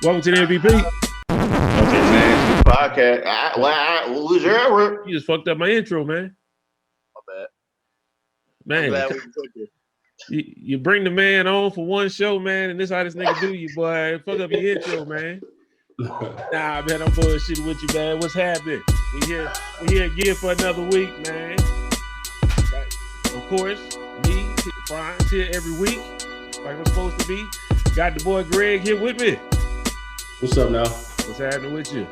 Welcome to the MVP. Okay, man. Podcast. You just fucked up my intro, man. My bad. Man, I'm glad we took it. you bring the man on for one show, man, and this how this nigga do you, boy. Fuck up your intro, man. Nah, man, I'm bullshitting with you, man. What's happening? We here again for another week, man. Of course, me, Clarence here every week, like I'm supposed to be. Got the boy Greg here with me. What's up now? What's happening with you?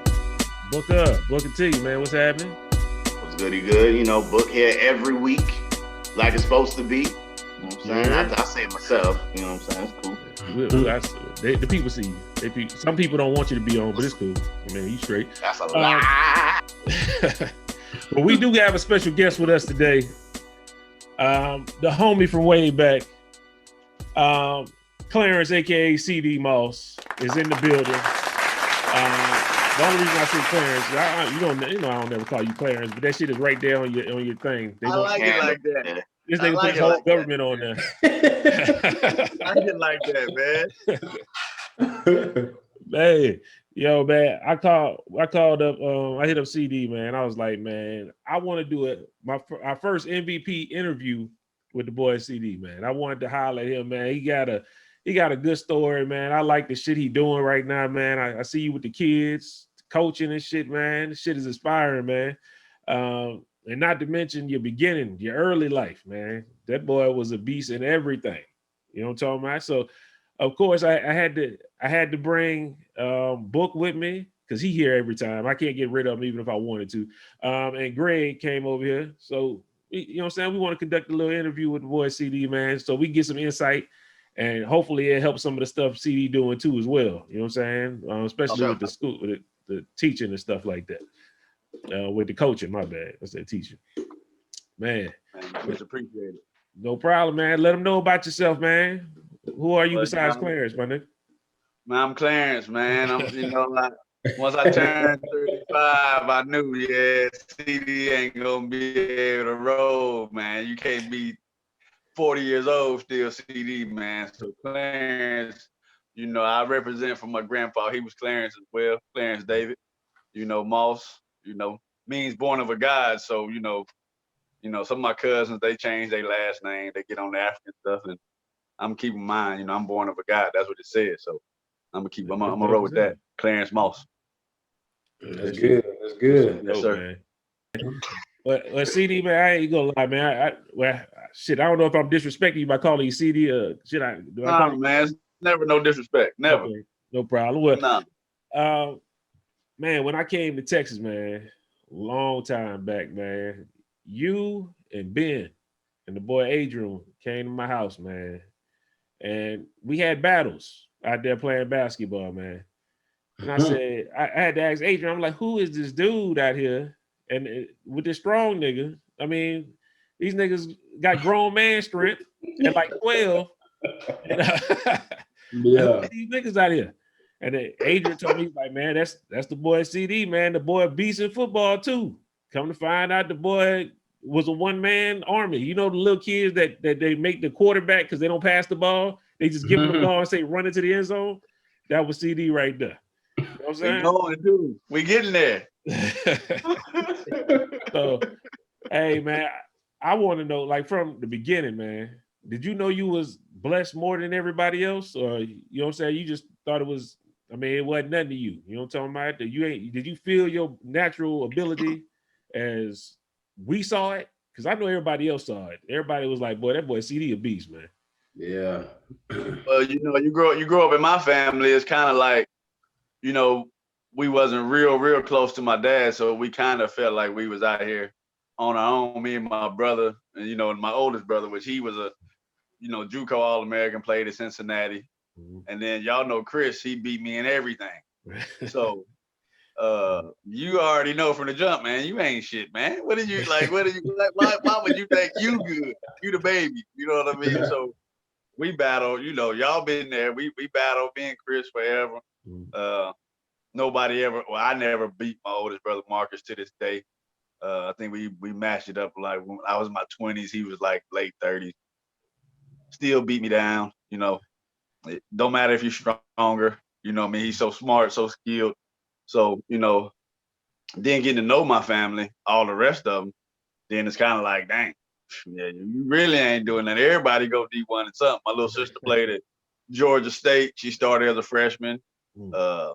Book up, book it to you, man. What's happening? What's goody good? You know, book here every week, like it's supposed to be. You know what I'm saying? Yeah. I say it myself. You know what I'm saying? It's cool. The people see you. Some people don't want you to be on, but it's cool. I mean, you straight. That's a lie. But we do have a special guest with us today. The homie from way back, Clarence, aka CD Moss, is in the building. The only reason I say Clarence, you know I don't never call you Clarence, but that shit is right there on your thing. I like it like that. This nigga put his whole government on there. I like it like that, man. Man, yo, man, I called up, I hit up CD, man. I was like, man, I want to do our first MVP interview with the boy CD, man. I wanted to holler at him, man. He got a good story, man. I like the shit he doing right now, man. I see you with the kids, coaching and shit, man. This shit is inspiring, man. And not to mention your beginning, your early life, man. That boy was a beast in everything. You know what I'm talking about? So, of course, I had to bring Book with me because he here every time. I can't get rid of him even if I wanted to. And Greg came over here. So, you know what I'm saying? We want to conduct a little interview with the boy CD, man, so we get some insight. And hopefully it helps some of the stuff CD doing too as well. You know what I'm saying? Especially with the school, with the teaching and stuff like that. With the coaching, my bad. I said teaching. Man. Much appreciated. No problem, man. Let them know about yourself, man. Who are you besides Clarence, my nigga? Man, I'm Clarence, man. Once I turned 35, I knew, CD ain't gonna be able to roll, man. You can't be 40 years old still CD, man. So Clarence, I represent for my grandpa. He was Clarence as well, Clarence David. Moss, means born of a God. So, some of my cousins, they change their last name. They get on the African stuff, and I'm keeping mine. I'm born of a God. That's what it says. So I'm gonna roll with that. Clarence Moss. That's good. That's good. Yes, sir. Man. Well, CD, man, I ain't gonna lie, man. I don't know if I'm disrespecting you by calling you CD. Man, it's never no disrespect. Never. Okay, no problem. Well, nah. Man, when I came to Texas, man, long time back, man, you and Ben and the boy Adrian came to my house, man, and we had battles out there playing basketball, man. And I said, I had to ask Adrian, I'm like, who is this dude out here? And with this strong nigga, I mean, these niggas got grown man strength at like 12. And, Yeah. these niggas out here. And then Adrian told me, like, man, that's the boy CD, man. The boy beast in football too. Come to find out, the boy was a one-man army. You know, the little kids that they make the quarterback because they don't pass the ball. They just give him the ball and say, run into the end zone. That was CD right there. You know what I'm saying? We going, dude. We getting there. So, hey, man, I want to know, like, from the beginning, man, did you know you was blessed more than everybody else? Or, you know what I'm saying? You just thought it was, I mean, it wasn't nothing to you. You know what I'm talking about? Did you feel your natural ability as we saw it? Because I know everybody else saw it. Everybody was like, boy, that boy CD a beast, man. Yeah. Well, you grow up in my family. It's kind of like, we wasn't real close to my dad, so we kind of felt like we was out here on our own. Me and my brother, and and my oldest brother, which he was a, JUCO All-American, played at Cincinnati, and then y'all know Chris, he beat me in everything. So, you already know from the jump, man. You ain't shit, man. What are you like? Why would you think you good? You the baby. You know what I mean? So we battle. Y'all been there. We battle. Me and Chris forever. Nobody ever. Well, I never beat my oldest brother Marcus to this day. I think we matched it up like when I was in my 20s. He was like late 30s. Still beat me down. It don't matter if you're stronger. You know what I mean? He's so smart, so skilled. So, you know, then getting to know my family, all the rest of them, then it's kind of like, dang, yeah, you really ain't doing that. Everybody go D1 and something. My little sister played at Georgia State. She started as a freshman. One of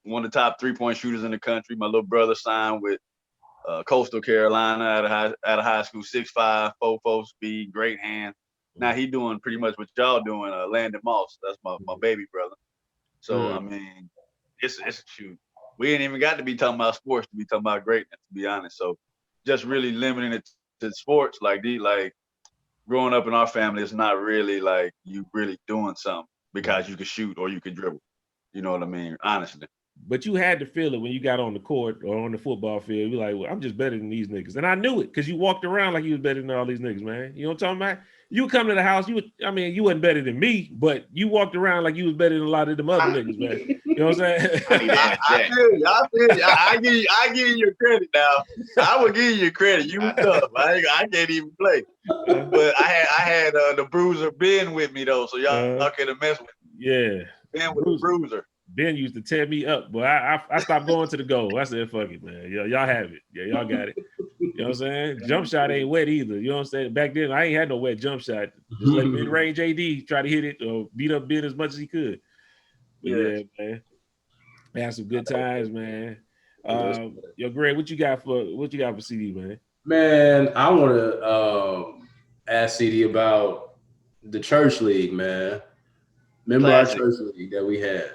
the top 3-point shooters in the country. My little brother signed with Coastal Carolina at a high school, 6'5", 4'4" speed, great hand. Now he doing pretty much what y'all doing. Landon Moss, that's my baby brother. So I mean, it's shoot. We ain't even got to be talking about sports to be talking about greatness, to be honest. So just really limiting it to sports, like growing up in our family, it's not really like you really doing something because you can shoot or you can dribble. You know what I mean? Honestly. But you had to feel it when you got on the court or on the football field. You're like, well, I'm just better than these niggas. And I knew it because you walked around like you was better than all these niggas, man. You know what I'm talking about? You would come to the house, you wasn't better than me, but you walked around like you was better than a lot of them other niggas, man. You know what I'm saying? I feel you. I give you credit now. I will give you credit. You was tough. I can't even play. But I had the bruiser Ben with me though, so y'all could have messed with me. Yeah. Ben with the bruiser. Ben used to tear me up, but I stopped going to the goal. I said, fuck it, man. Y'all have it. Yeah, y'all got it. You know what I'm saying? Jump shot ain't wet either. You know what I'm saying? Back then, I ain't had no wet jump shot. Just let mid-range AD try to hit it or beat up Ben as much as he could. But yeah, man. We had some good times, man. Yo, Greg, what you got for CD, man? Man, I want to ask CD about the church league, man. Remember Classic. our church league that we had?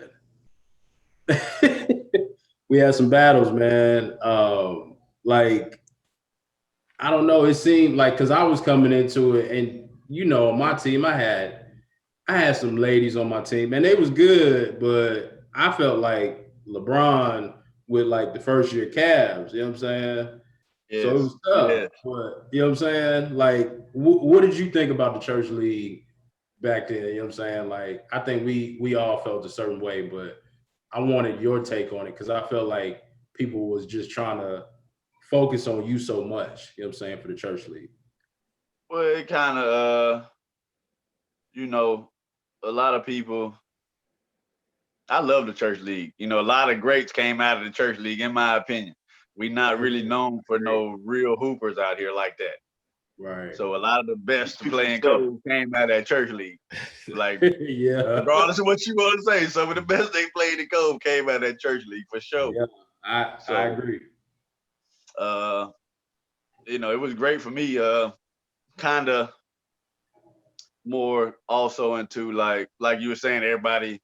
We had some battles, man. Like, I don't know. It seemed like because I was coming into it, and you know, on my team, I had some ladies on my team, and they was good, but I felt like LeBron with like the first year Cavs. You know what I'm saying? Yes. So it was tough. Yeah. But you know what I'm saying? Like, what did you think about the church league back then? You know what I'm saying? Like, I think we all felt a certain way, but I wanted your take on it because I felt like people was just trying to focus on you so much, you know what I'm saying, for the church league. Well, it kind of, you know, a lot of people, I love the church league. You know, a lot of greats came out of the church league, in my opinion. We not really known for no real hoopers out here like that. Right. So a lot of the best playing coaches came out of that church league. Like, yeah. Regardless of what you want to say, some of the best they played in Cove came out of that church league for sure. Yeah, I agree. You know, it was great for me. Kind of more also into like you were saying, everybody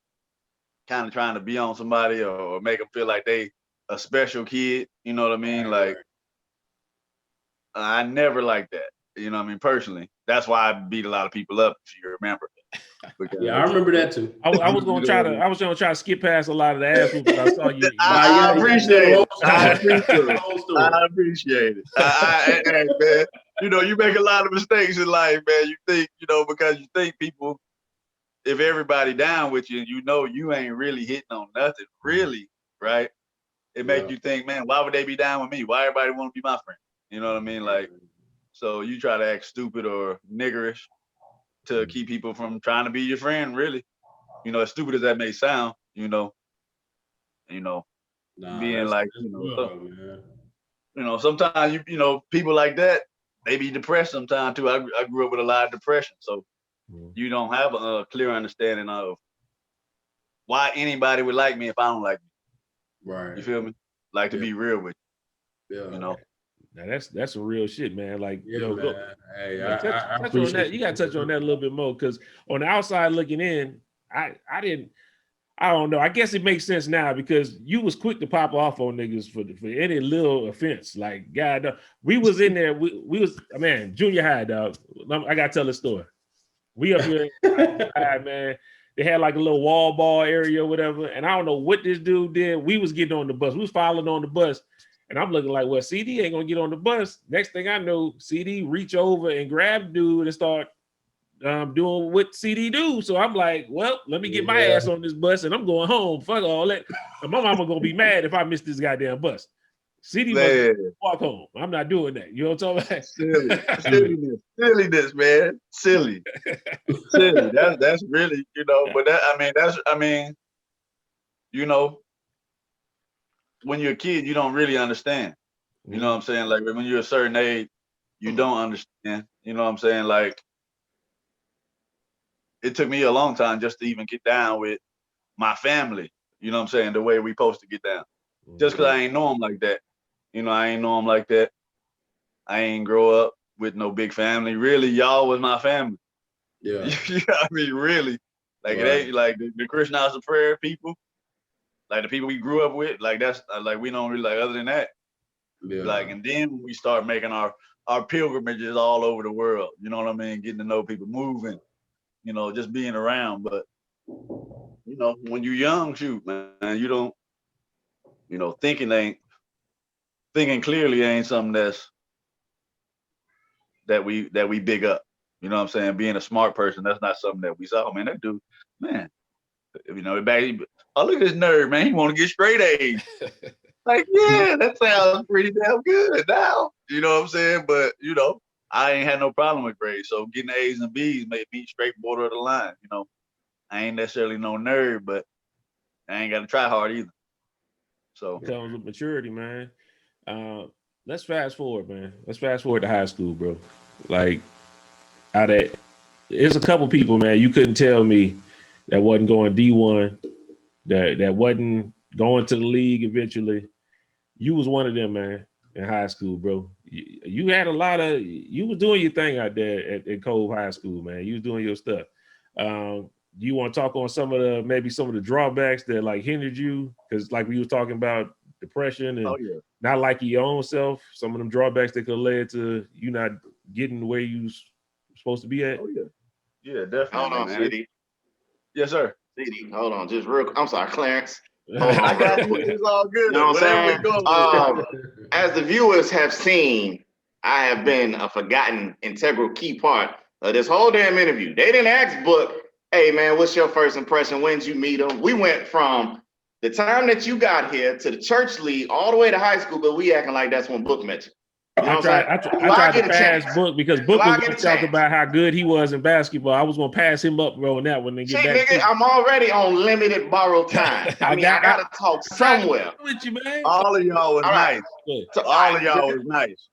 kind of trying to be on somebody or make them feel like they a special kid. You know what I mean? Like, I never liked that. You know what I mean? Personally, that's why I beat a lot of people up, if you remember. Because, yeah, I remember that too. I was gonna try to skip past a lot of the ass whoopers I saw you. I appreciate it. I appreciate it. Hey, man, you know, you make a lot of mistakes in life, man. You think, you know, because you think people, if everybody down with you, you know, you ain't really hitting on nothing, really, right? It makes you think, man, why would they be down with me? Why everybody want to be my friend? You know what I mean? Like, so you try to act stupid or niggerish to keep people from trying to be your friend, really. You know, as stupid as that may sound, being like, sometimes you know, people like that, they be depressed sometimes too. I grew up with a lot of depression, so you don't have a clear understanding of why anybody would like me if I don't like me. Right. You feel me? Like, to be real with you. Yeah. You know. Now that's some real shit, man. Like, man. Hey, touch on that. You gotta touch on that a little bit more, because on the outside looking in, I don't know. I guess it makes sense now because you was quick to pop off on niggas for any little offense. Like, God, we was in there. We was, man, junior high, dog. I gotta tell the story. We up here, man. They had like a little wall ball area or whatever, and I don't know what this dude did. We was getting on the bus. We was following on the bus. And I'm looking like, well, CD ain't gonna get on the bus. Next thing I know, CD reach over and grab dude and start doing what CD do. So I'm like, well, let me get my ass on this bus and I'm going home. Fuck all that. And my mama gonna be mad if I miss this goddamn bus. CD must walk home. I'm not doing that. You know what I'm talking about? Silliness, man. Silly. That's really, you know. But you know, when you're a kid, you don't really understand. You know what I'm saying? Like when you're a certain age, you don't understand. You know what I'm saying? Like it took me a long time just to even get down with my family. You know what I'm saying? The way we supposed to get down. Just because I ain't know them like that. You know, I ain't know them like that. I ain't grow up with no big family. Really, y'all was my family. Yeah. You know what I mean? Really. Like it ain't like the Christian House of Prayer people, like the people we grew up with, like that's like we don't really like other than that. Yeah. Like, and then we start making our pilgrimages all over the world. You know what I mean? Getting to know people, moving, you know, just being around. But you know, when you're young, shoot, man, you don't, you know, thinking clearly ain't something that we big up. You know what I'm saying? Being a smart person, that's not something that we saw. Man, that dude, man, you know, oh, look at this nerd, man. He want to get straight A's. Like, yeah, that sounds pretty damn good now. You know what I'm saying? But, you know, I ain't had no problem with grades. So getting A's and B's made me straight border of the line. You know, I ain't necessarily no nerd, but I ain't got to try hard either. So it comes with maturity, man. Let's fast forward, man. Let's fast forward to high school, bro. Like, there's a couple people, man, you couldn't tell me that wasn't going D1, that wasn't going to the league eventually. You was one of them, man, in high school, bro. You had you was doing your thing out there at Cove High School, man. You was doing your stuff. Do you want to talk on some of the drawbacks that like hindered you? Because like we was talking about depression and not liking your own self, some of them drawbacks that could have led to you not getting where you supposed to be at. Oh yeah. Yeah, definitely. Hold on, man. CD. Yes, sir. CD, hold on, just real. I'm sorry, Clarence. I got you. It's all good. You know what I'm saying? As the viewers have seen, I have been a forgotten integral key part of this whole damn interview. They didn't ask Book, hey man, what's your first impression? When did you meet him? We went from the time that you got here to the church league all the way to high school, but we acting like that's when Book met you. You know I tried to pass Book because Book was going to talk about how good he was in basketball. I was going to pass him up, bro, on that one. Nigga, I'm already on limited borrowed time. I mean, I got to talk somewhere. With you, man. All of y'all was nice. So all of y'all was nice.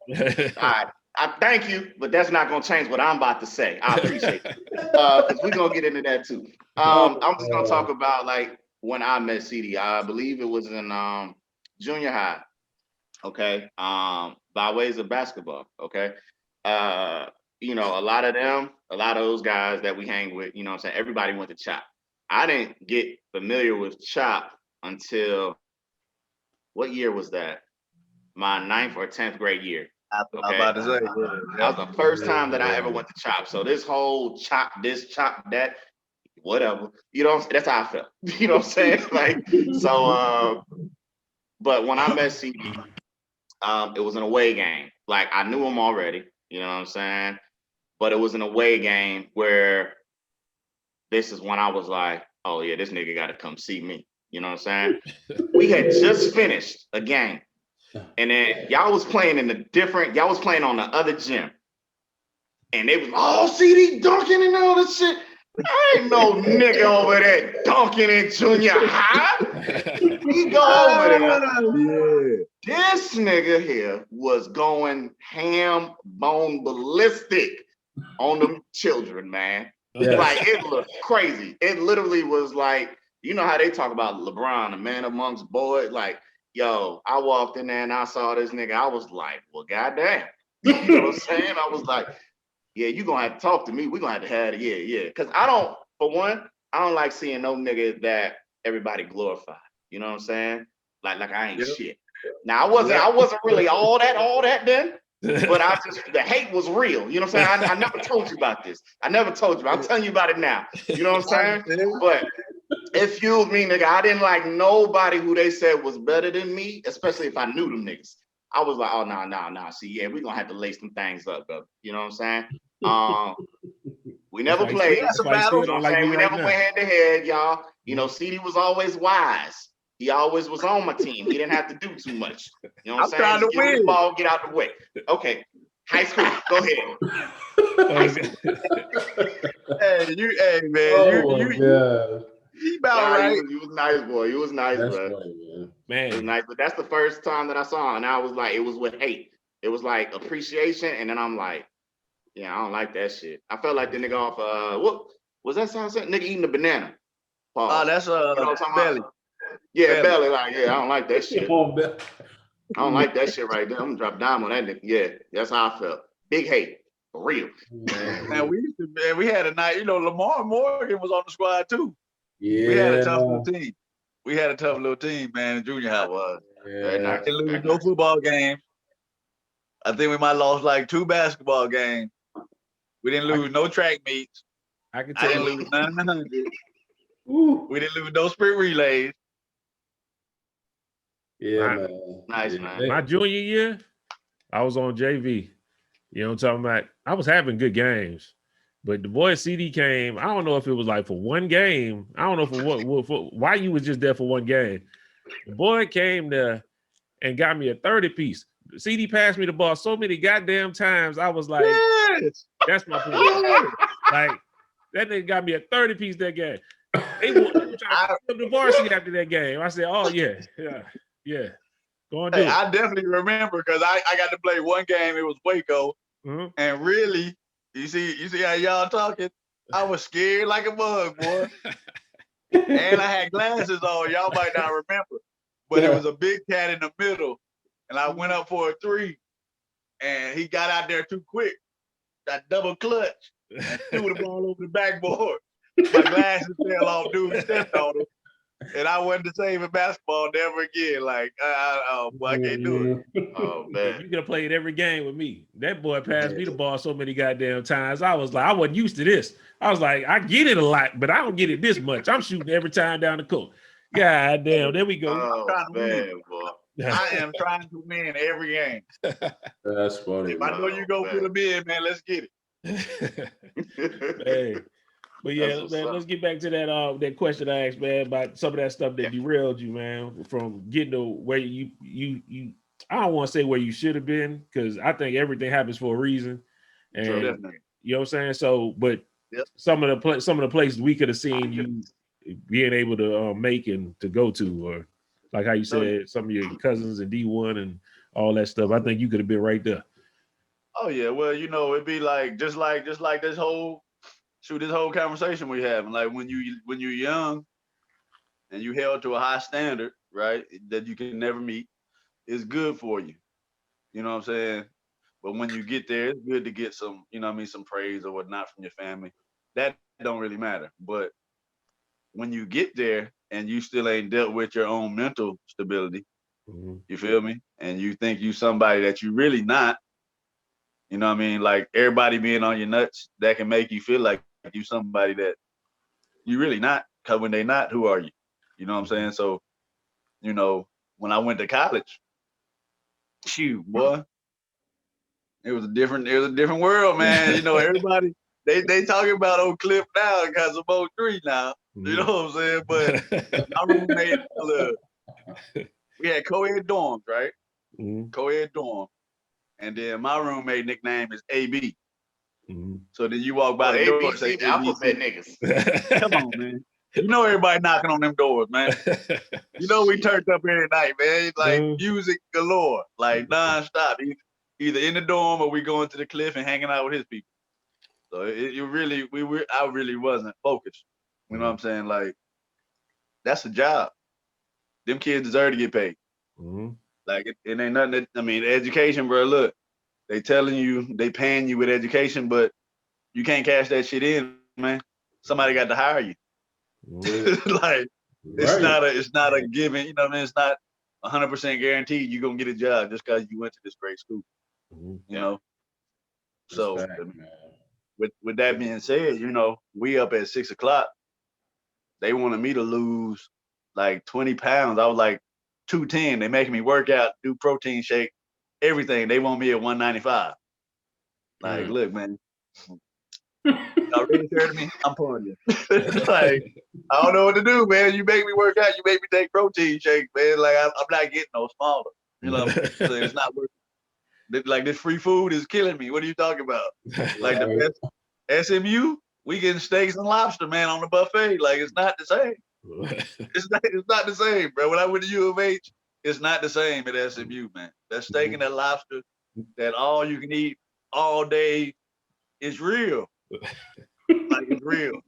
All right. I thank you, but that's not going to change what I'm about to say. I appreciate it. Because we're going to get into that too. I'm just going to talk about like when I met CD. I believe it was in junior high. Okay. By ways of basketball. Okay. You know, a lot of those guys that we hang with, you know what I'm saying? Everybody went to Chop. I didn't get familiar with Chop until what year was that? My 9th or 10th grade year. Okay. I'm about to say. That was the first time that I ever went to Chop. So this whole Chop this, Chop that, whatever. You know, that's how I felt. You know what I'm saying? Like, so, but when I met CD, it was an away game. Like I knew him already, you know what I'm saying? But it was an away game where this is when I was like, oh yeah, this nigga got to come see me. You know what I'm saying? We had just finished a game. And then y'all was playing on the other gym. And they was, oh, CD dunking and all this shit. I ain't no nigga over there dunking in junior high. We go over there. Yeah. This nigga here was going ham, bone ballistic on them children, man. Yes. Like it looked crazy. It literally was like, you know how they talk about LeBron, a man amongst boys. Like, yo, I walked in there and I saw this nigga. I was like, well, goddamn. You know what I'm saying? I was like, yeah, you gonna have to talk to me. We're gonna have to have it. Yeah. Cause I don't like seeing no nigga that everybody glorify. You know what I'm saying? Like I ain't shit. Now I wasn't really all that then, but the hate was real. You know what I'm saying? I never told you about this. I'm telling you about it now. You know what I'm saying? But it fueled me, nigga. I didn't like nobody who they said was better than me, especially if I knew them niggas. I was like, oh, nah. See, yeah, we're going to have to lace some things up, bro. You know what I'm saying? We never played. You know what I'm saying? We never went head to head, y'all. You know, CD was always wise. He always was on my team. He didn't have to do too much. You know what I'm saying? Trying to win. The ball, get out the way. Okay. High school, go ahead. Hey, man. He about right. He was nice, boy. He was nice, That's bro. funny, It was Man, nice, but that's the first time that I saw him, and I was like, it was with hate. It was like appreciation, and then I'm like, yeah, I don't like that shit. I felt like the nigga off. What was that song? Nigga eating a banana. Oh, that's You know what I'm talking Belly. about? Yeah, Belly. Like, yeah, I don't like that shit. Come on, Bill. I don't like that shit right there. I'm gonna drop dime on that nigga. Yeah, that's how I felt. Big hate, for real. Man, we had a night. You know, Lamar Morgan was on the squad too. Yeah. We had a tough little team. We had a tough little team, man, in junior high. I was. Yeah. I didn't lose no football games. I think we might lost like 2 basketball games. We didn't lose no track meets. I can I tell didn't you. lose none of the 100. Ooh. We didn't lose no sprint relays. Yeah, Right. man. Nice, Yeah. man. My junior year, I was on JV. You know what I'm talking about? I was having good games. But the boy CD came. I don't know if it was like for one game. I don't know for why you was just there for one game. The boy came there and got me a 30 piece. CD passed me the ball so many goddamn times. I was like, Yes. that's my point. Like, that nigga got me a 30 piece that game. They were trying to put the varsity after that game. I said, oh, yeah. Go on, do Hey, it. I definitely remember because I got to play one game. It was Waco. Mhm. And really, you see how y'all talking? I was scared like a bug, boy. And I had glasses on. Y'all might not remember. But it was a big cat in the middle. And I went up for a 3. And he got out there too quick. That double clutch. And threw the ball over the backboard. My glasses fell off, dude stepped on him. And I wasn't the same in basketball never again. Like, I can't do it. Oh man. You could have played every game with me. That boy passed me the ball so many goddamn times. I was like, I wasn't used to this. I was like, I get it a lot, but I don't get it this much. I'm shooting every time down the court. God damn, there we go. Oh man, boy. I am trying to win every game. That's funny. If I know you go put a bid, man, let's get it. Hey. But yeah, That's what's man, up. let's get back to that question I asked, man, about some of that stuff that derailed you, man, from getting to where you I don't want to say where you should have been, because I think everything happens for a reason. And Definitely. you know what I'm saying? So, but Yep. some of the places we could have seen you being able to make and to go to, or like how you said, some of your cousins in D1 and all that stuff. I think you could have been right there. Oh yeah, well, you know, it'd be like just like this whole conversation we having. Like when you're young and you held to a high standard, right, that you can never meet, it's good for you. You know what I'm saying? But when you get there, it's good to get some, you know what I mean, some praise or whatnot from your family. That don't really matter. But when you get there and you still ain't dealt with your own mental stability, you feel me? And you think you somebody that you really not, you know what I mean? Like everybody being on your nuts, that can make you feel like you somebody that you really not. Cause when they not, who are you? You know what I'm saying? So, you know, when I went to college, shoot, boy, it was a different world, man. You know, everybody they talking about old Cliff now because of 03 now. You know what I'm saying? But my roommate, look, we had co-ed dorms, right? Co-ed dorm. And then my roommate nickname is AB. So then you walk by the door and say, alphabet niggas. Come on, man. You know everybody knocking on them doors, man. You know we turned up every night, man. It's like music galore, like nonstop. Either in the dorm or we going to the Cliff and hanging out with his people. So I really wasn't focused. You know what I'm saying? Like, that's a job. Them kids deserve to get paid. Like it ain't nothing that, I mean, education, bro, look, they telling you, they paying you with education, but you can't cash that shit in, man. Somebody got to hire you. Like, it's not a given, you know what I mean? It's not 100% guaranteed you're gonna get a job just because you went to this great school. You know? So with that being said, you know, we up at 6 o'clock. They wanted me to lose like 20 pounds. I was like 210. They making me work out, do protein shake, everything. They want me at 195. Like, look, man, y'all really scared of me? I'm pulling you. Like, I don't know what to do, man. You make me work out. You make me take protein shakes, man. Like, I'm not getting no smaller. You know what I'm saying? It's not worth it. Like, this free food is killing me. What are you talking about? Like, the best SMU, we getting steaks and lobster, man, on the buffet. Like, it's not the same. It's not the same, bro. When I went to U of H, it's not the same at SMU, man. That steak and that lobster, that all you can eat all day, is real. Like, it's real.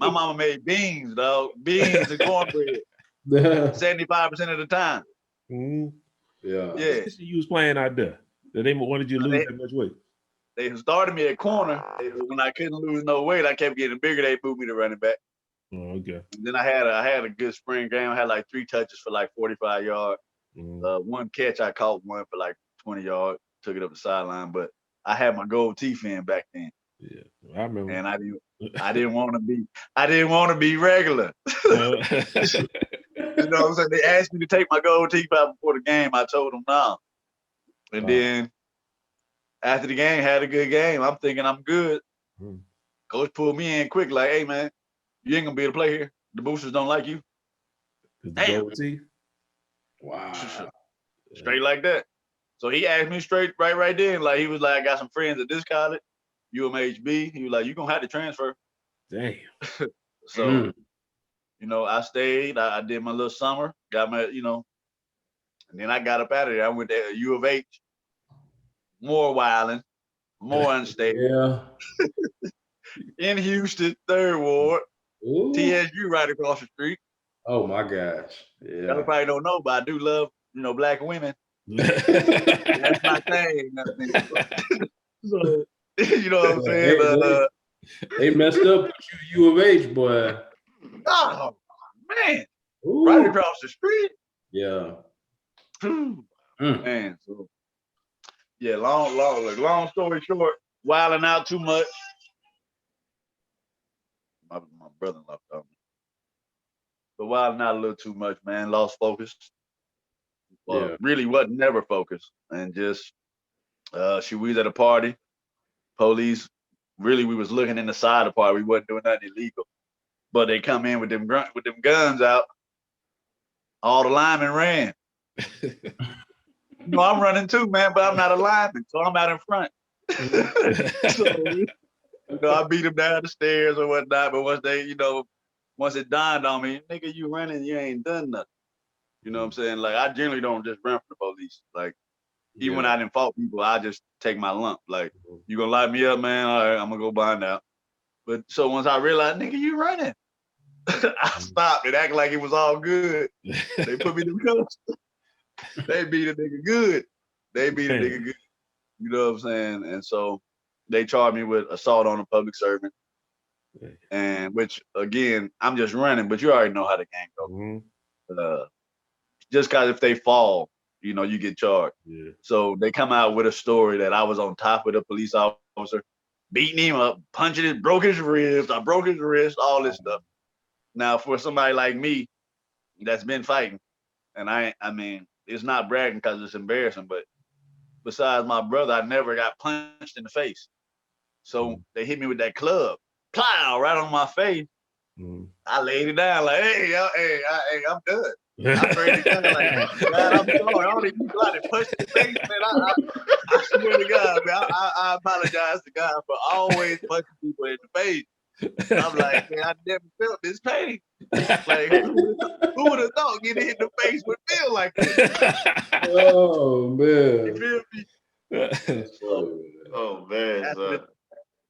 My mama made beans, dog. Beans and cornbread. 75% of the time. Mm-hmm. Yeah. You was playing out there. They wanted you to lose that much weight. They started me at corner. When I couldn't lose no weight, I kept getting bigger. They moved me to running back. Oh, okay. And then I had a good spring game. I had like 3 touches for like 45 yards. One catch, I caught one for like 20 yards. Took it up the sideline, but I had my gold teeth in back then. Yeah, I remember. And I didn't want to be regular. You know what I'm saying? They asked me to take my gold teeth out before the game. I told them no. And then after the game, had a good game. I'm thinking I'm good. Coach pulled me in quick, like, hey man, you ain't gonna be able to play here. The boosters don't like you. Damn. Gold teeth? Wow. Straight like that. So he asked me straight right then. Like, he was like, I got some friends at this college, UMHB. He was like, you gonna have to transfer. Damn. So, you know, I stayed. I did my little summer, got my, you know, and then I got up out of there. I went to U of H. More wilding, more unstable. Yeah. In Houston, 3rd Ward. Ooh. TSU right across the street. Oh my gosh. Yeah. Y'all probably don't know, but I do love, you know, black women. That's my thing. So, you know what I'm saying? They messed up with you, U of H, boy. Oh man. Ooh. Right across the street. Yeah. Man, so yeah, long story short, wilding out too much. My brother-in-law told me. But wilding out a little too much, man. Lost focus. Well, really wasn't never focused. And just we was at a party. Police, really, we was looking in the side of the party. We wasn't doing nothing illegal. But they come in with them guns out. All the linemen ran. You know, I'm running too, man, but I'm not a lineman, so I'm out in front. So, you know, I beat them down the stairs or whatnot, but once it dawned on me, nigga, you running, you ain't done nothing. You know what I'm saying? Like, I generally don't just run from the police. Like, even when I didn't fault people, I just take my lump. Like, you gonna light me up, man? All right, I'm gonna go bind out. But so once I realized, nigga, you running, I stopped and acted like it was all good. They put me in the cuffs. They beat a nigga good. You know what I'm saying? And so they charged me with assault on a public servant. And which, again, I'm just running, but you already know how the game goes. Just because if they fall, you know, you get charged. Yeah. So they come out with a story that I was on top of the police officer, beating him up, punching him, broke his ribs, I broke his wrist, all this stuff. Now, for somebody like me that's been fighting, and I mean, it's not bragging because it's embarrassing, but besides my brother, I never got punched in the face. So they hit me with that club, plow, right on my face. I laid it down like, hey, I'm done. I'm ready to go. Like, God, I'm sorry. All these people out there punched in the face, man. I swear to God, man, I apologize to God for always punching people in the face. I'm like, man, I never felt this pain. Like, who would have thought getting hit in the face would feel like this? Oh, man. You feel me? Oh, man.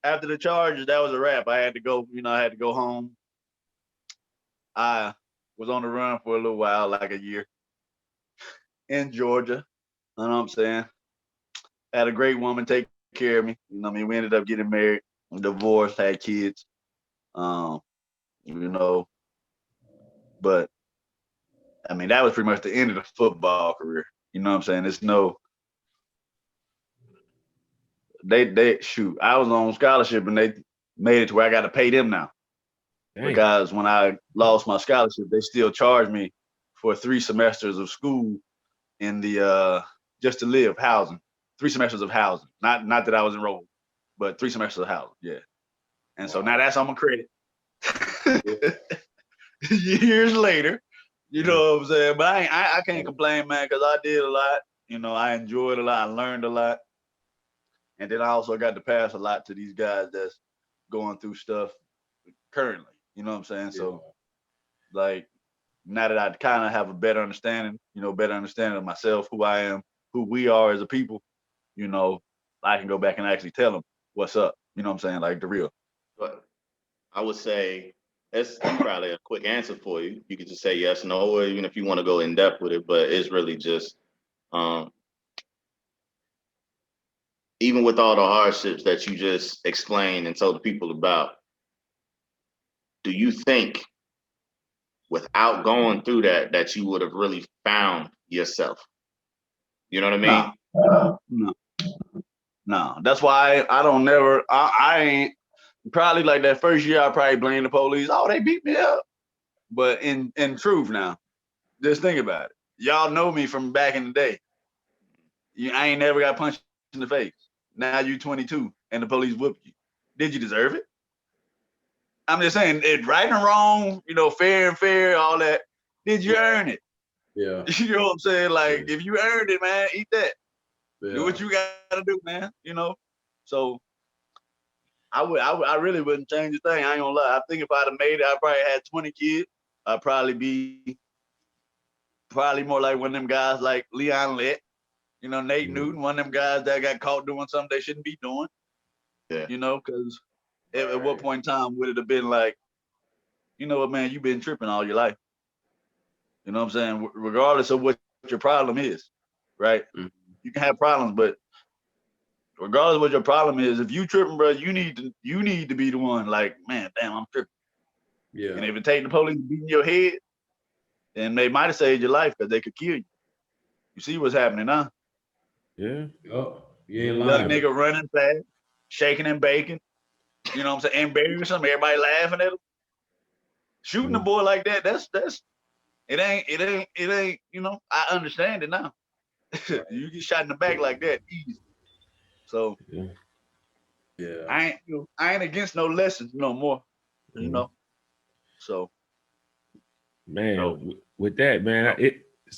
After the charges, that was a wrap. I had to go, I had to go home. I was on the run for a little while, like a year, in Georgia. You know what I'm saying? Had a great woman take care of me. You know what I mean? We ended up getting married, divorced, had kids. But I mean, that was pretty much the end of the football career. You know what I'm saying? It's I was on scholarship and they made it to where I got to pay them now. Dang. Because when I lost my scholarship, they still charged me for 3 semesters of school in the just to live housing. 3 semesters of housing. Not that I was enrolled, but 3 semesters of housing. Yeah. And so now that's on my credit. Years later, you know what I'm saying? But I can't complain, man, because I did a lot. You know, I enjoyed a lot. I learned a lot. And then I also got to pass a lot to these guys that's going through stuff currently. You know what I'm saying? So Like now that I kind of have a better understanding, better understanding of myself, who I am, who we are as a people, I can go back and actually tell them what's up. You know what I'm saying? Like the real. But I would say that's probably a quick answer for you. You could just say yes, no, or even if you want to go in depth with it. But it's really just, even with all the hardships that you just explained and told the people about, do you think without going through that you would have really found yourself? You know what I mean? No. That's why I don't never. I ain't probably like that first year. I probably blame the police. Oh, they beat me up. But in truth, now, just think about it. Y'all know me from back in the day. I ain't never got punched in the face. Now you 22 and the police whooped you. Did you deserve it? I'm just saying, it right and wrong, fair and fair, all that. Did you earn it? Yeah. You know what I'm saying? Like, if you earned it, man, eat that. Yeah. Do what you gotta do, man. So I really wouldn't change a thing. I ain't gonna lie. I think if I'd have made it, I probably had 20 kids. I'd probably be more like one of them guys like Leon Lett, Nate Newton, one of them guys that got caught doing something they shouldn't be doing. Yeah. Because at what point in time would it have been like, you know what, man, you've been tripping all your life. You know what I'm saying? Regardless of what your problem is, right? Mm-hmm. You can have problems, but regardless of what your problem is, if you tripping, bro, you need to be the one like, man, damn, I'm tripping. Yeah. And if it take the police beating your head, then they might have saved your life because they could kill you. You see what's happening now? Yeah. Oh, you ain't lying. Young nigga running fast, shaking and baking. You know what I'm saying? Embarrassing him, everybody laughing at him. Shooting a boy like that, that's it ain't, I understand it now. You get shot in the back like that, easy. So yeah. I ain't against no lessons no more. So man, with that, man,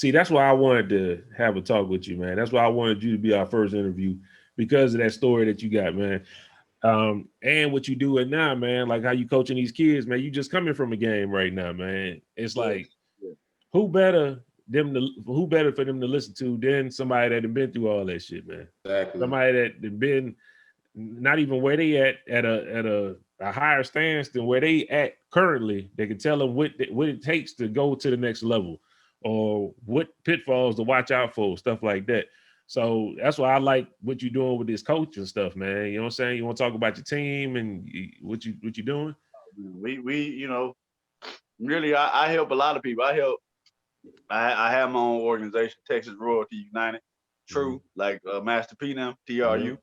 that's why I wanted to have a talk with you, man. That's why I wanted you to be our first interview, because of that story that you got, man. And what you doing now, man, like how you coaching these kids, man. You just coming from a game right now, man. It's like, who better for them to listen to than somebody that have been through all that shit, man. Exactly. Somebody that have been not even where they at a higher stance than where they at currently. They can tell them what it takes to go to the next level, or what pitfalls to watch out for, stuff like that. So that's why I like what you're doing with this coaching stuff, man. You know what I'm saying? You want to talk about your team and what you doing? We really, I help a lot of people. I have my own organization, Texas Royalty United. True, like Master P now, TRU.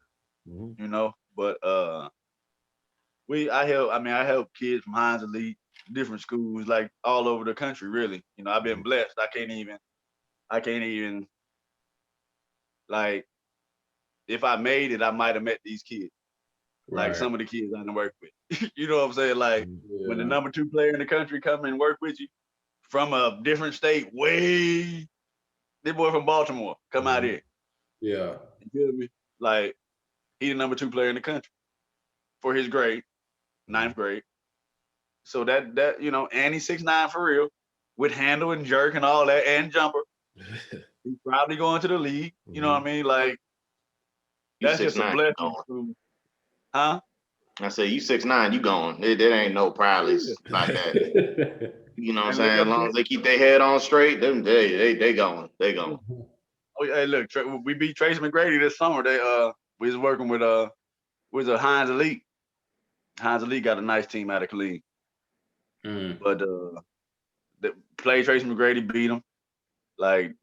But I help kids from Heinz Elite, different schools, like all over the country, really. I've been blessed. I can't even like, if I made it, I might have met these kids. Right. Like some of the kids I done work with. You know what I'm saying? Like when the number 2 player in the country come and work with you from a different state, this boy from Baltimore come out here. Yeah. You feel me? Like, he the number 2 player in the country for his grade, 9th grade. So that and he's 6'9" for real, with handle and jerk and all that, and jumper. He's probably going to the league. You know what I mean? Like, that's just a blessing. Huh? I say, you 6'9", you going. There ain't no problems like that. You know what I'm saying? As long as they keep their head on straight, they going. They going. Oh, hey, look, we beat Tracy McGrady this summer. We was working with a Heinz Elite. Heinz Elite got a nice team out of Killeen. But play Tracy McGrady, beat them. Like,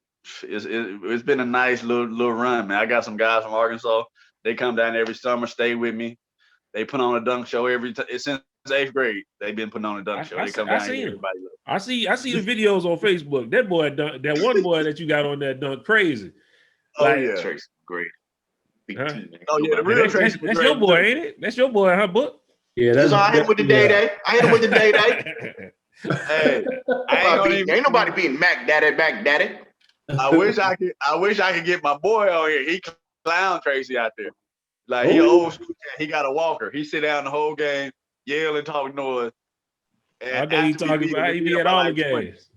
it's been a nice little run, man. I got some guys from Arkansas. They come down every summer, stay with me. They put on a dunk show since 8th grade. They've been putting on a dunk show. They come down here. Everybody loves. I see the videos on Facebook. That boy, that one boy that you got on that dunk, crazy. Like, yeah, Tracy, great. Huh? Oh yeah, the real Tracy. That's your boy, ain't it? That's your boy, huh, Book? Yeah, that's. I hit him with the day. I hit him with the day. Hey, ain't nobody beating Mac Daddy. I wish I could get my boy on here. He clown Tracy out there. Like, he old school cat. He got a walker. He sit down the whole game, yell and talk noise. I know you talking about. He be at all the games.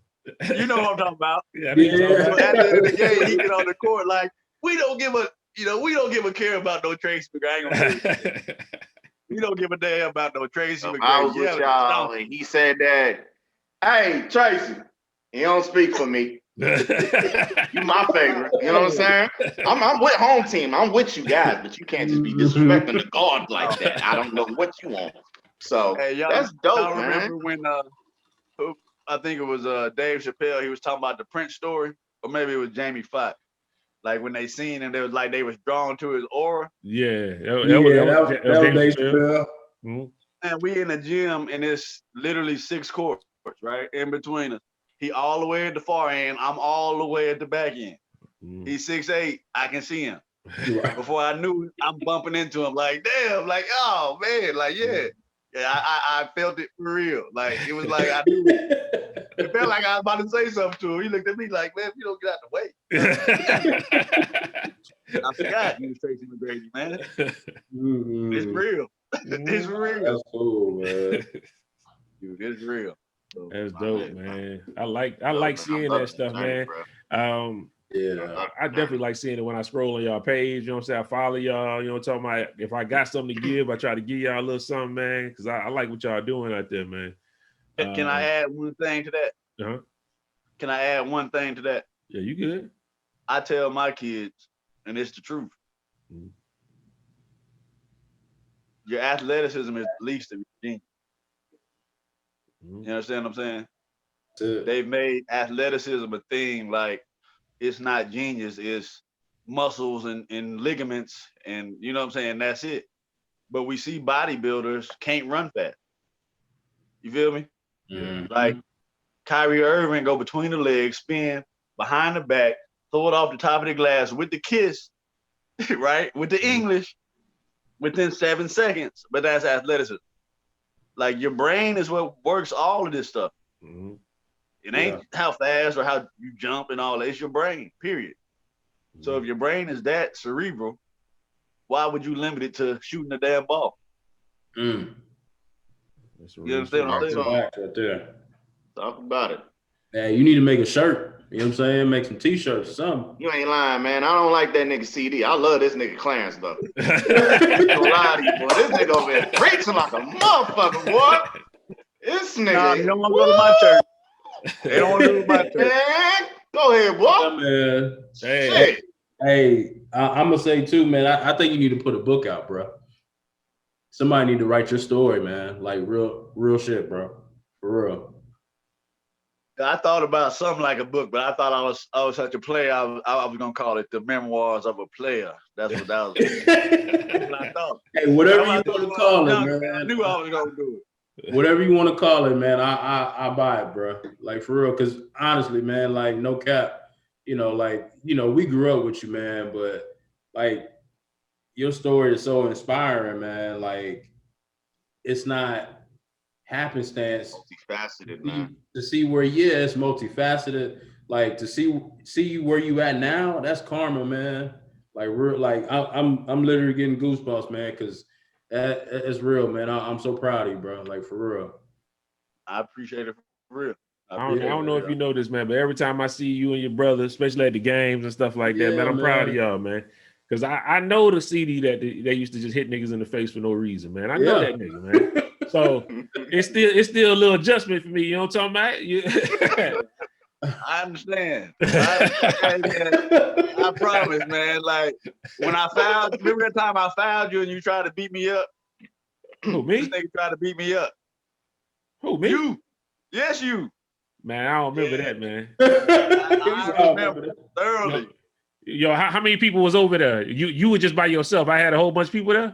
You know what I'm talking about. Yeah. So at the end of the game, he get on the court like we don't give a care about no Tracy McGrady. I ain't gonna tell you. We don't give a damn about no Tracy McGrady. I was with y'all, and he said that. Hey, Tracy, he don't speak for me. You my favorite. You know what I'm saying? I'm with home team. I'm with you guys, but you can't just be disrespecting the guard like that. I don't know what you want. So hey, that's dope, y'all man. remember when I think it was Dave Chappelle, he was talking about the Prince story, or maybe it was Jamie Foxx. Like when they seen him, they was like they was drawn to his aura. Yeah, that was Dave Chappelle. Mm-hmm. And we in the gym, and it's literally 6 courts, right, in between us. He all the way at the far end. I'm all the way at the back end. Mm-hmm. He's 6'8". I can see him. Before I knew, I'm bumping into him. Like damn, like oh man, like yeah. I felt it for real. Like it was like I knew it. It felt like I was about to say something to him. He looked at me like, man, if you don't get out the way. I forgot you was Tracy McGrady, man. Mm-hmm. It's real. It's real. That's cool, man. Dude, it's real. So, that's dope, man. I like seeing that stuff, man. Yeah, I definitely like seeing it when I scroll on y'all page. You know what I'm saying? I follow y'all. You know what I'm talking about? If I got something to give, I try to give y'all a little something, man, because I like what y'all doing out there, man. Can I add one thing to that? Uh-huh. Can I add one thing to that? Yeah, you good. I tell my kids, and it's the truth. Mm-hmm. Your athleticism is least of your genius. Mm-hmm. You understand what I'm saying? Yeah. They've made athleticism a thing like it's not genius, it's muscles and ligaments, and you know what I'm saying? That's it. But we see bodybuilders can't run fast. You feel me? Mm-hmm. Like Kyrie Irving go between the legs, spin behind the back, throw it off the top of the glass with the kiss, right? With the English within 7 seconds. But that's athleticism. Like your brain is what works all of this stuff. Mm-hmm. It ain't how fast or how you jump and all that. It's your brain, period. Mm-hmm. So if your brain is that cerebral, why would you limit it to shooting a damn ball? Mm. You understand what I'm saying? Right there. Talk about it. Hey, you need to make a shirt. You know what I'm saying? Make some t-shirts or something. You ain't lying, man. I don't like that nigga CD. I love this nigga Clarence, though. I ain't gonna lie to you, boy. This nigga over here preaching like a motherfucker, boy. This nigga. Nah, they don't want to go to my church. They don't want to go to my church. Man, go ahead, boy. Yeah, man. Hey, I'm gonna say too, man. I think you need to put a book out, bro. Somebody need to write your story, man. Like real shit, bro. For real. I thought about something like a book, but I thought I was such a player. I was gonna call it the Memoirs of a Player. That's what that was. That's what I thought. Hey, whatever you want to call it, man. I knew I was gonna do it. Whatever you want to call it, man. I buy it, bro. Like for real, because honestly, man, like no cap. You know, like we grew up with you, man. But like your story is so inspiring, man. Like it's not happenstance. Multifaceted, man. To see where, it's multifaceted. Like to see where you at now, that's karma, man. Like real, like I'm literally getting goosebumps, man, because it's real, man. I'm so proud of you, bro. Like for real. I appreciate it for real. I don't know if you know this, man, but every time I see you and your brother, especially at the games and stuff like that, man, I'm proud of y'all, man. Because I know the CD that they used to just hit niggas in the face for no reason, man. I know that nigga, man. So it's still a little adjustment for me. You know what I'm talking about? I understand. I promise, man. Like when remember that time I fouled you and you tried to beat me up? Who, me? This nigga tried to beat me up. Who, me? You. Yes, you. Man, I don't remember that, man. I remember thoroughly. Yo, how many people was over there? You were just by yourself. I had a whole bunch of people there.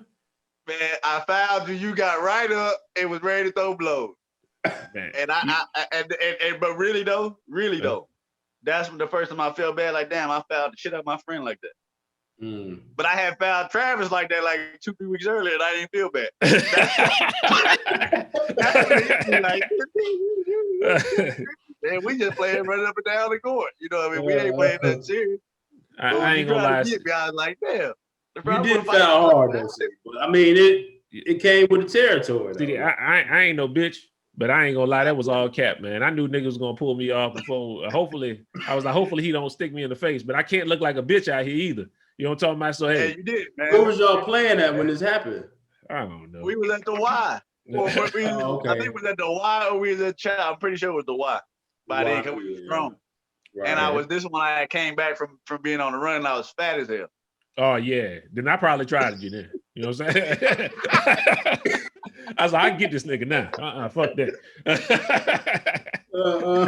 Man, I fouled you. You got right up and was ready to throw blows. Man. But really though, that's the first time I felt bad. Like, damn, I fouled the shit out of my friend like that. Mm. But I had fouled Travis like that like 2-3 weeks earlier, and I didn't feel bad. And we just playing running up and down the court. You know what I mean? We ain't playing nothing serious. I ain't gonna lie. I was like, damn. You did foul hard, though. I mean, it came with the territory. See, I ain't no bitch. But I ain't gonna lie, that was all cap, man. I knew niggas was gonna pull me off before. Hopefully, I was like, hopefully he don't stick me in the face. But I can't look like a bitch out here either. You know what I'm talking about? So hey, Yeah, you did, man. Where was y'all playing at when this happened? I don't know. We was at the Y. Or Okay. I think it was at the Y or we was at Chad. I'm pretty sure it was the Y. By then, because we was strong. Right. And I was this one. I came back from being on the run, and I was fat as hell. Oh yeah, then I probably tried you then. You know what I'm saying? I was like, I can get this nigga now. Fuck that. Oh,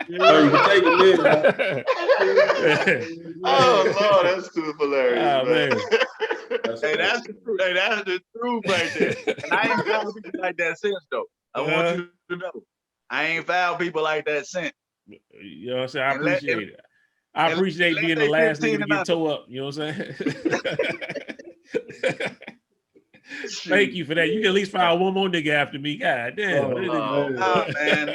you can take it then. Oh Lord, that's too hilarious, man. Hey, that's the truth. Hey, that's the truth right there. And I ain't found people like that since, though. I want you to know. I ain't found people like that since. You know what I'm saying? I appreciate it. I appreciate being the last nigga to get toe up. You know what I'm saying? Thank you for that. You can at least find one more nigga after me. God damn.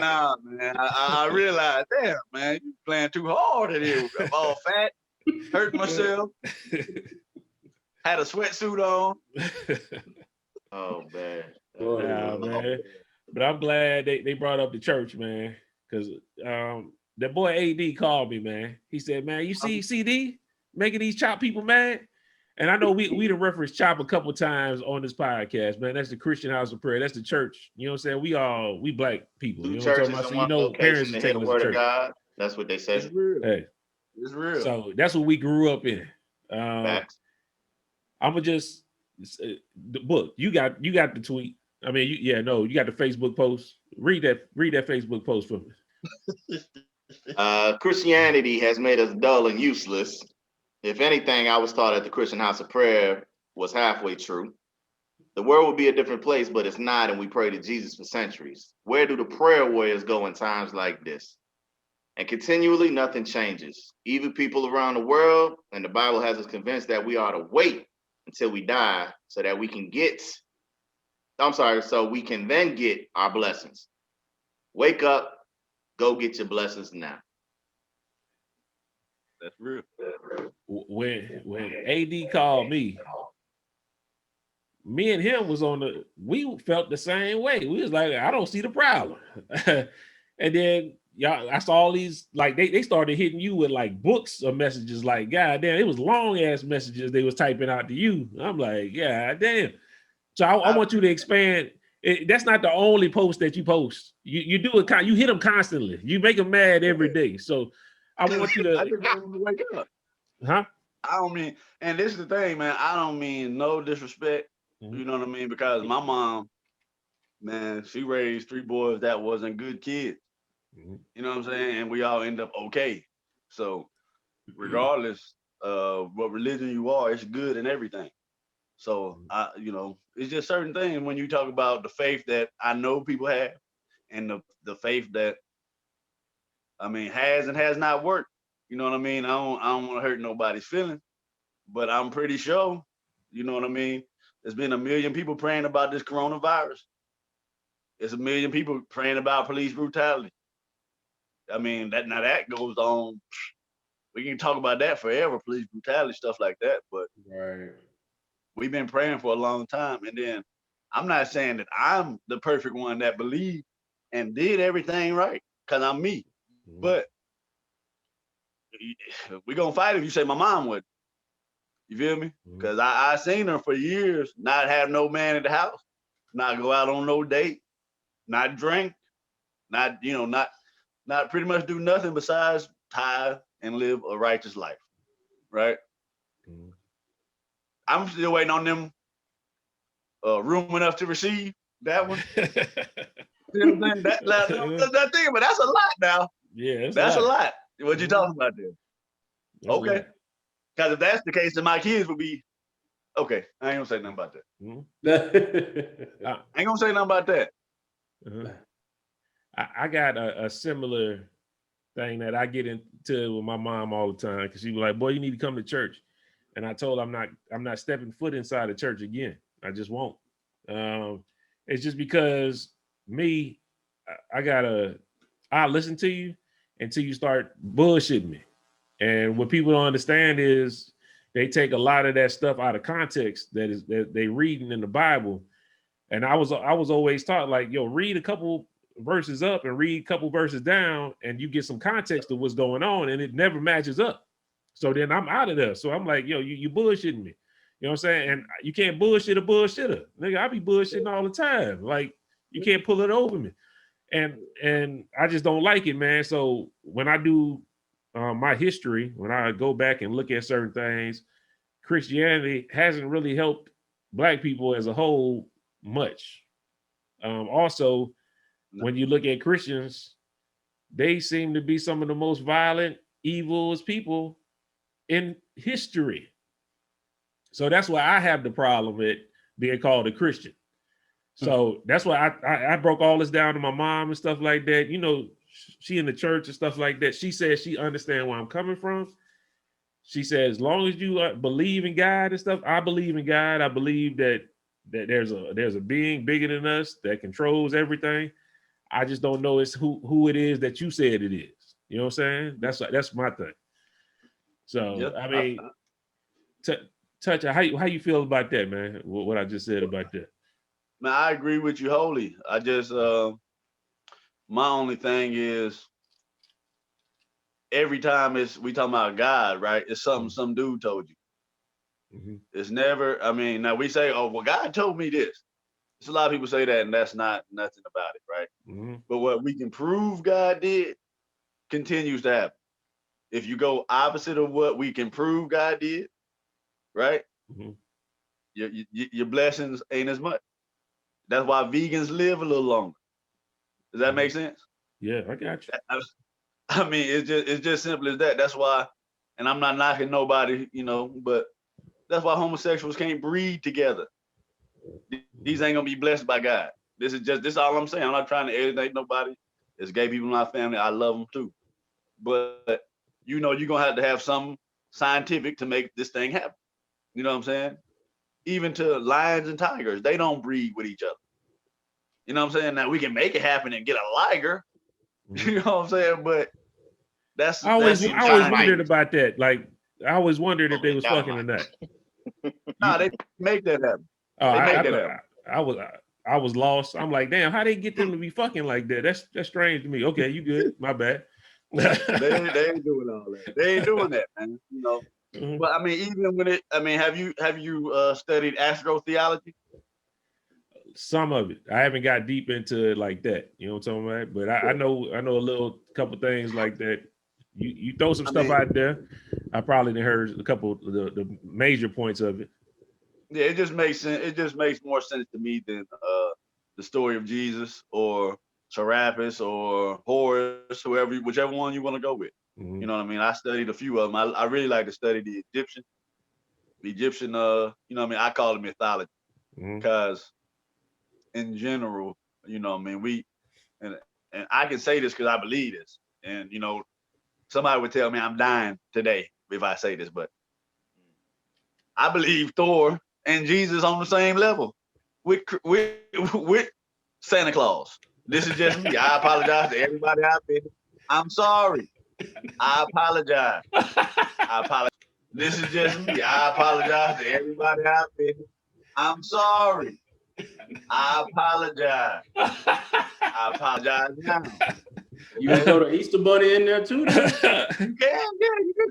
Nah, man. I realized, damn, man, you playing too hard at it. I'm all fat, hurt myself. Had a sweatsuit on. Oh man. Man. But I'm glad they brought up the church, man. Because that boy AD called me, man. He said, man, you see CD making these chop people mad? And I know we done referenced chop a couple times on this podcast, man. That's the Christian House of Prayer. That's the church. You know what I'm saying? We black people. You know what I'm talking about? So you know parents are taking us to church. God. That's what they said. It's real. Hey. It's real. So that's what we grew up in. I'm gonna just the book. You got the tweet. I mean, you got the Facebook post. Read that Facebook post for me. Christianity has made us dull and useless. If anything, I was taught at the Christian House of Prayer was halfway true. The world would be a different place, but it's not, and we pray to Jesus for centuries. Where do the prayer warriors go in times like this? And continually, nothing changes. Evil people around the world, and the Bible has us convinced that we ought to wait until we die so that we can so we can then get our blessings. Wake up, go get your blessings now. That's real. When AD called me and him we felt the same way. We was like, I don't see the problem. And then I saw all these, like they started hitting you with like books or messages, like, God damn, it was long ass messages they was typing out to you. I'm like, God damn. So I want you to expand. That's not the only post that you post. You do it, you hit them constantly. You make them mad every day. So I want you to. I just want them to wake up. Huh? I don't mean, and this is the thing, man. I don't mean no disrespect. Mm-hmm. You know what I mean? Because my mom, man, she raised 3 boys that wasn't good kids. Mm-hmm. You know what I'm saying? And we all end up okay. So regardless of what religion you are, it's good in everything. So it's just certain things when you talk about the faith that I know people have and the faith that has and has not worked. You know what I mean? I don't want to hurt nobody's feelings, but I'm pretty sure, you know what I mean? There's been 1 million people praying about this coronavirus. There's 1 million people praying about police brutality. I mean, that goes on. We can talk about that forever, police brutality, stuff like that. But we've been praying for a long time. And then I'm not saying that I'm the perfect one that believed and did everything right, because I'm me. Mm-hmm. But we're going to fight if you say my mom would. You feel me? Because I seen her for years not have no man in the house, not go out on no date, not drink, not pretty much do nothing besides tithe and live a righteous life, right? Mm-hmm. I'm still waiting on them room enough to receive that one. You know what I'm saying? That thing, but that's a lot now. Yeah, that's a lot. What you talking about there? That's okay. Because if that's the case, then my kids would be okay. I ain't gonna say nothing about that. Mm-hmm. I ain't gonna say nothing about that. Uh-huh. I got a similar thing that I get into with my mom all the time, because she was like, "Boy, you need to come to church," and I told her I'm not stepping foot inside the church again. I just won't. It's just because I listen to you until you start bullshitting me. And what people don't understand is they take a lot of that stuff out of context that they reading in the Bible. And I was always taught like, yo, read a couple verses up and read a couple verses down, and you get some context of what's going on, and it never matches up. So then I'm out of there. So I'm like, yo, you bullshitting me. You know what I'm saying? And you can't bullshit a bullshitter. Nigga, I be bullshitting all the time. Like, you can't pull it over me. And I just don't like it, man. So when I do my history, when I go back and look at certain things, Christianity hasn't really helped Black people as a whole much. Also, when you look at Christians, they seem to be some of the most violent, evilest people in history. So that's why I have the problem with being called a Christian. So that's why I broke all this down to my mom and stuff like that. You know, she in the church and stuff like that. She says she understands where I'm coming from. She said, as long as you believe in God and stuff, I believe in God. I believe that there's a being bigger than us that controls everything. I just don't know it's who it is that you said it is. You know what I'm saying? That's my thing. So yep. I mean, Touch, how you feel about that, man? What I just said about that? Man, I agree with you wholly. I just my only thing is every time we talking about God, right? It's something some dude told you. Mm-hmm. It's never. I mean, now we say, oh, well, God told me this. There's a lot of people say that, and that's not nothing about it, right? Mm-hmm. But what we can prove God did continues to happen. If you go opposite of what we can prove God did, right? Mm-hmm. Your blessings ain't as much. That's why vegans live a little longer. Does that make sense? Yeah, I got you. I mean, it's just simple as that. That's why, and I'm not knocking nobody, you know, but that's why homosexuals can't breed together. These ain't gonna be blessed by God. This is all I'm saying. I'm not trying to alienate nobody. There's gay people in my family. I love them too. But you know, you're gonna have to have some scientific to make this thing happen. You know what I'm saying? Even to lions and tigers, they don't breed with each other. You know what I'm saying? Now we can make it happen and get a liger. Mm-hmm. You know what I'm saying? But I always wondered about that. Like, I always wondered if they was fucking or not. Nah, they make that happen. I was lost. I'm like, damn, how they get them to be fucking like that? That's strange to me. Okay, you good? My bad. they ain't doing all that. They ain't doing that, man. You know. Mm-hmm. But I mean, even when have you studied astrotheology? Some of it. I haven't got deep into it like that. You know what I'm talking about? But I know a couple things like that. You throw some stuff out there. I probably done heard a couple of the major points of it. Yeah, it just makes sense. It just makes more sense to me than the story of Jesus or Serapis or Horus, whichever one you want to go with. Mm-hmm. You know what I mean? I studied a few of them. I really like to study the Egyptian, you know what I mean? I call it mythology because in general, you know what I mean? And I can say this because I believe this. And, you know, somebody would tell me I'm dying today if I say this, but I believe Thor and Jesus on the same level with Santa Claus. This is just me. I apologize to everybody out there. I'm sorry. I apologize. This is just me. I apologize to everybody out there. I'm sorry. I apologize. I apologize now. You can throw the Easter Bunny in there too. You can,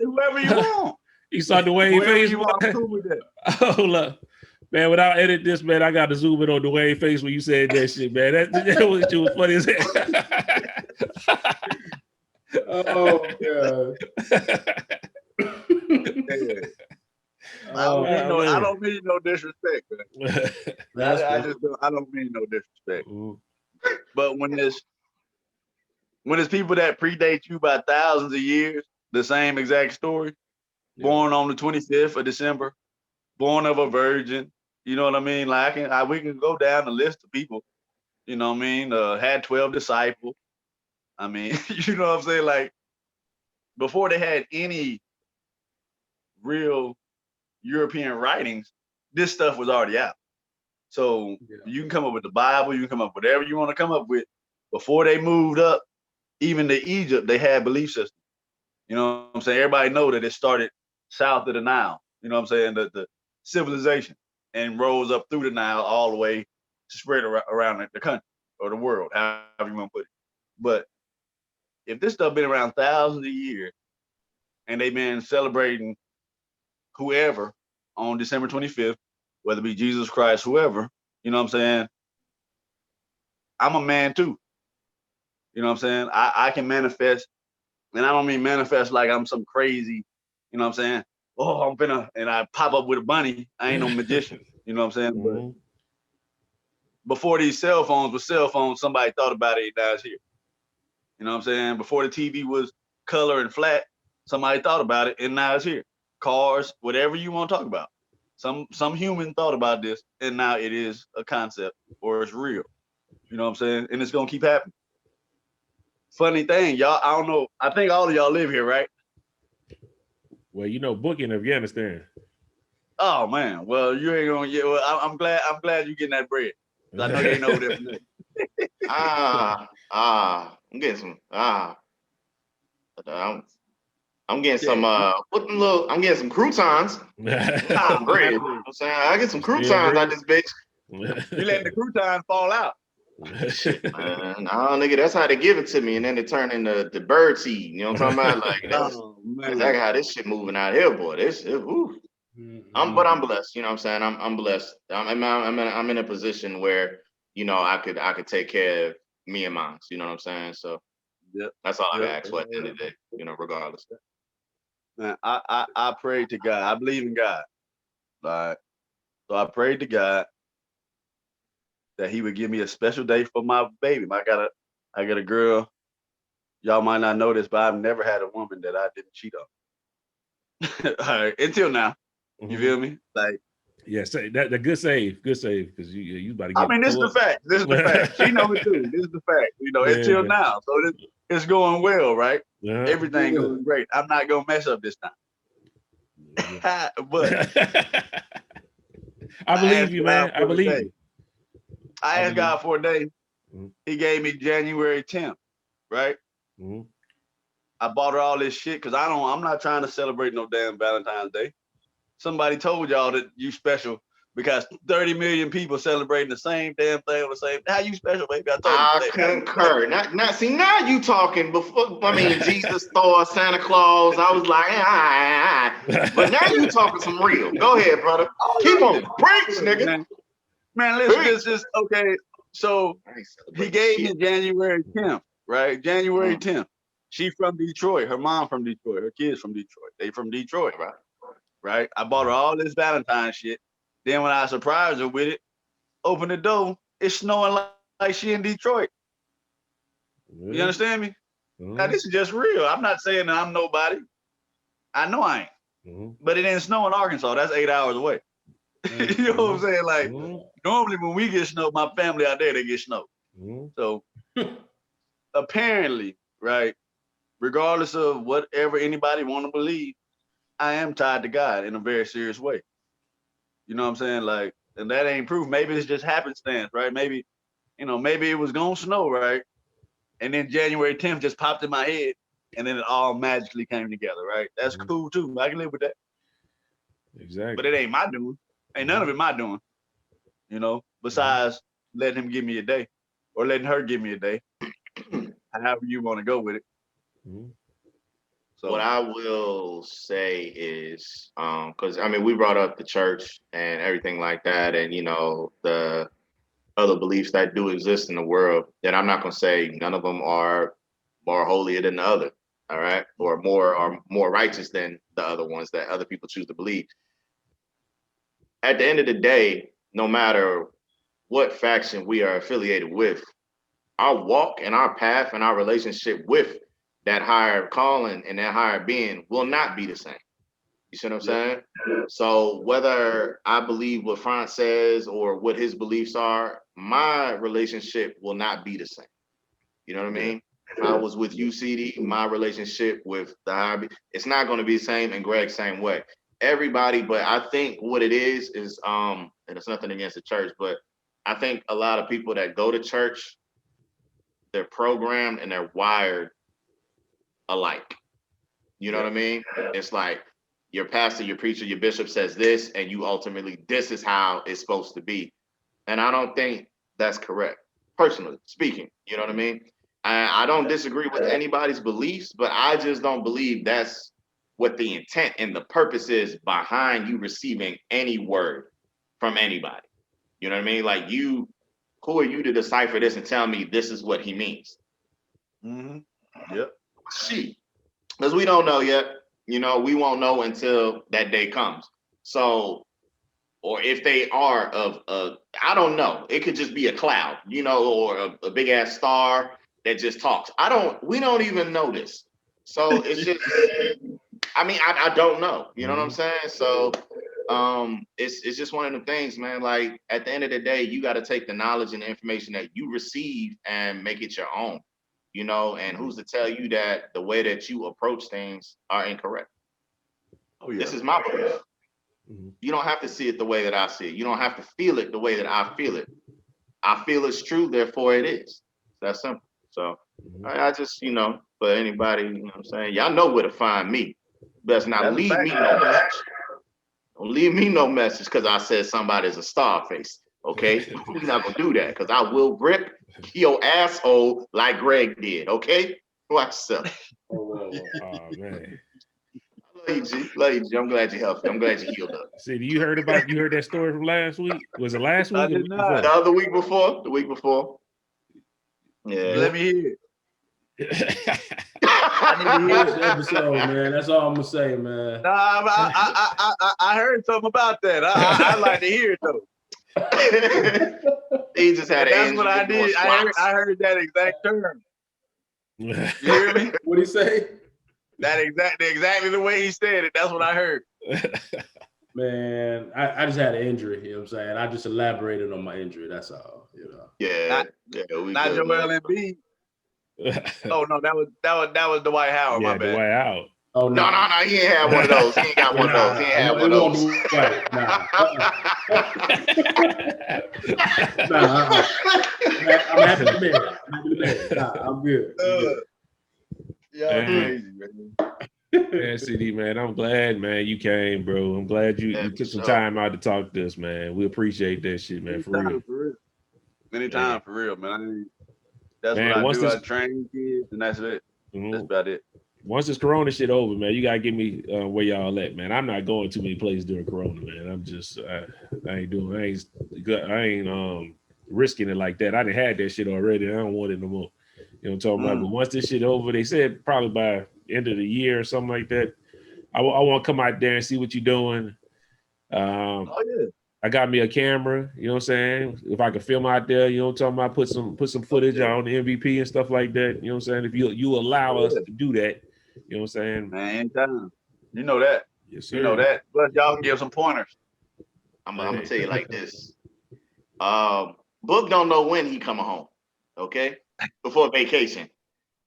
whoever you want. You saw Dwayne face. You want, cool with that. Hold up. Man, when I edit this, man, I got to zoom in on Dwayne face when you said that shit, man. That was funny as hell. Oh God. I don't mean no disrespect, man. I don't mean no disrespect. Ooh. But when there's people that predate you by thousands of years, the same exact story, born on the 25th of December, born of a virgin, you know what I mean? Like we can go down the list of people, you know what I mean? Had 12 disciples. I mean, you know what I'm saying? Like before they had any real European writings, this stuff was already out. So you can come up with the Bible, you can come up with whatever you want to come up with. Before they moved up, even to Egypt, they had belief systems. You know what I'm saying? Everybody know that it started south of the Nile. You know what I'm saying? The civilization and rose up through the Nile all the way spread around the country or the world, however you want to put it. But if this stuff been around thousands of years and they've been celebrating whoever on December 25th, whether it be Jesus Christ, whoever, you know what I'm saying? I'm a man too. You know what I'm saying? I can manifest, and I don't mean manifest like I'm some crazy, you know what I'm saying? Oh, I'm finna, and I pop up with a bunny. I ain't no magician. You know what I'm saying? Mm-hmm. But before these cell phones were cell phones, somebody thought about it, now it's here. You know what I'm saying? Before the TV was color and flat, somebody thought about it, and now it's here. Cars, whatever you want to talk about. Some human thought about this, and now it is a concept, or it's real. You know what I'm saying? And it's gonna keep happening. Funny thing, y'all, I don't know. I think all of y'all live here, right? Well, you know, Book in Afghanistan. Oh man, well you ain't gonna get. Well, I'm glad you getting that bread. I know you ain't over there for nothing. I'm getting some. I'm getting some. I'm getting some croutons. I'm bread. You know what I'm saying, I get some croutons out this bitch. You letting the croutons fall out. Man, nah, nigga, that's how they give it to me, and then they turn into the bird seed. You know what I'm talking about? Like that's exactly how this shit moving out here, boy. But I'm blessed. You know what I'm saying? I'm blessed. I'm in a position where, you know, I could take care of me and mine. You know what I'm saying? So that's all I can ask for at the end of the day. You know, regardless. Man, I prayed to God. I believe in God. Right. So I prayed to God that He would give me a special day for my baby. I got a girl. Y'all might not know this, but I've never had a woman that I didn't cheat on. All right, until now. You feel me? Like, yeah, say that the good save, because you about to get. I mean, this is the fact. This is the fact. She knows it too. This is the fact. You know, until now. So it's going well, right? Yeah. Everything going great. I'm not gonna mess up this time. But I believe you, man. I believe you. I asked God for a day. He gave me January 10th, right? I bought her all this shit because I'm not trying to celebrate no damn Valentine's Day. Somebody told y'all that you special because 30 million people celebrating the same damn thing on the same. How you special, baby? I concur. Now you talking before. I mean, Jesus, Thor, Santa Claus. I was like, but now you talking some real. Go ahead, brother. Keep on, preach, nigga. Man, listen, this is okay. So he gave me January 10th, right? January 10th. She from Detroit. Her mom from Detroit. Her kids from Detroit. They from Detroit, right? I bought her all this Valentine shit. Then when I surprised her with it, open the door, it's snowing like she in Detroit. You understand me? Now this is just real. I'm not saying that I'm nobody. I know I ain't. But it didn't snow in Arkansas. That's 8 hours away. You know what I'm saying? Like normally when we get snow, my family out there, they get snow. So apparently, right, regardless of whatever anybody want to believe, I am tied to God in a very serious way. You know what I'm saying? Like, and that ain't proof. Maybe it's just happenstance, right? Maybe, maybe it was gonna snow, right? And then January 10th just popped in my head, and then it all magically came together, right? That's cool too. I can live with that. Exactly. But it ain't my doing. Ain't none of it my doing. Besides letting him give me a day, or letting her give me a day, however you want to go with it. So what I will say is, because I mean, we brought up the church and everything like that, and the other beliefs that do exist in the world. That I'm not gonna say none of them are more holier than the other, all right, or more righteous than the other ones that other people choose to believe. At the end of the day, no matter what faction we are affiliated with, our walk and our path and our relationship with that higher calling and that higher being will not be the same. You see what I'm saying? So whether I believe what Franz says or what his beliefs are, my relationship will not be the same. You know what I mean? If I was with you, CD, my relationship with the higher, it's not going to be the same, and Greg, same way. Everybody, but I think what it is, and it's nothing against the church, but I think a lot of people that go to church, they're programmed and they're wired alike. You know what I mean? It's like your pastor, your preacher, your bishop says this, and you ultimately, this is how it's supposed to be. And I don't think that's correct. Personally speaking, you know what I mean? I don't disagree with anybody's beliefs, but I just don't believe that's what the intent and the purpose is behind you receiving any word from anybody. You know what I mean? Like who are you to decipher this and tell me this is what he means? Yep. Because we don't know yet. You know, we won't know until that day comes. So, or if they are I don't know. It could just be a cloud, you know, or a big ass star that just talks. We don't even know this. So it's just, I mean, I don't know. You know what I'm saying? So it's just one of the things, man. Like at the end of the day, you got to take the knowledge and the information that you receive and make it your own. You know, and who's to tell you that the way that you approach things are incorrect? Oh yeah. This is my belief. You don't have to see it the way that I see it. You don't have to feel it the way that I feel it. I feel it's true, therefore it is. That's simple. So I just, you know, for anybody, you know what I'm saying? Y'all know where to find me. Best not leave me no message. Don't leave me no message because I said somebody's a star face. Okay? We're not gonna do that because I will rip your asshole like Greg did. Okay? Watch yourself. Oh man. Love you, G. Love you, G. I'm glad you're healthy. I'm glad you healed up. See, you heard that story from last week? Was it last week? I did not. The other week before? The week before. Yeah. Let me hear it. I need to hear this episode, man. That's all I'm gonna say, man. Nah, I heard something about that. I like to hear it though. He just had That's what I did. I heard that exact term. You hear me? What'd he say? Exactly the way he said it. That's what I heard. Man, I just had an injury, you know what I'm saying? I just elaborated on my injury, that's all, you know. Yeah. Not your LMB. Oh no, that was Dwight Howard, my bad. Dwight Howard. Oh no, he ain't had one of those. He ain't got one of those. He ain't had one of those. I'm happy to be there. I'm good. Yeah, crazy, man. Yeah, CD, man, I'm glad, man, you came, bro. I'm glad you took some time out to talk to us, man. We appreciate that shit, man, for real. Anytime, for real, man. That's man, what I do. I train kids, and that's it. That's about it. Once this Corona shit over, man, you gotta give me where y'all at, man. I'm not going too many places during Corona, man. I'm just, I ain't risking it like that. I done had that shit already. I don't want it no more. You know what I'm talking about? But once this shit over, they said probably by end of the year or something like that. I want to come out there and see what you're doing. I got me a camera, you know what I'm saying? If I could film out there, you know what I'm talking about, put some footage on the MVP and stuff like that. You know what I'm saying? If you allow us to do that, you know what I'm saying? Man, anytime. You know that. Yes, sir. You know that. But y'all can give some pointers. I'm gonna tell you like this. Book don't know when he coming home. Okay? Before vacation.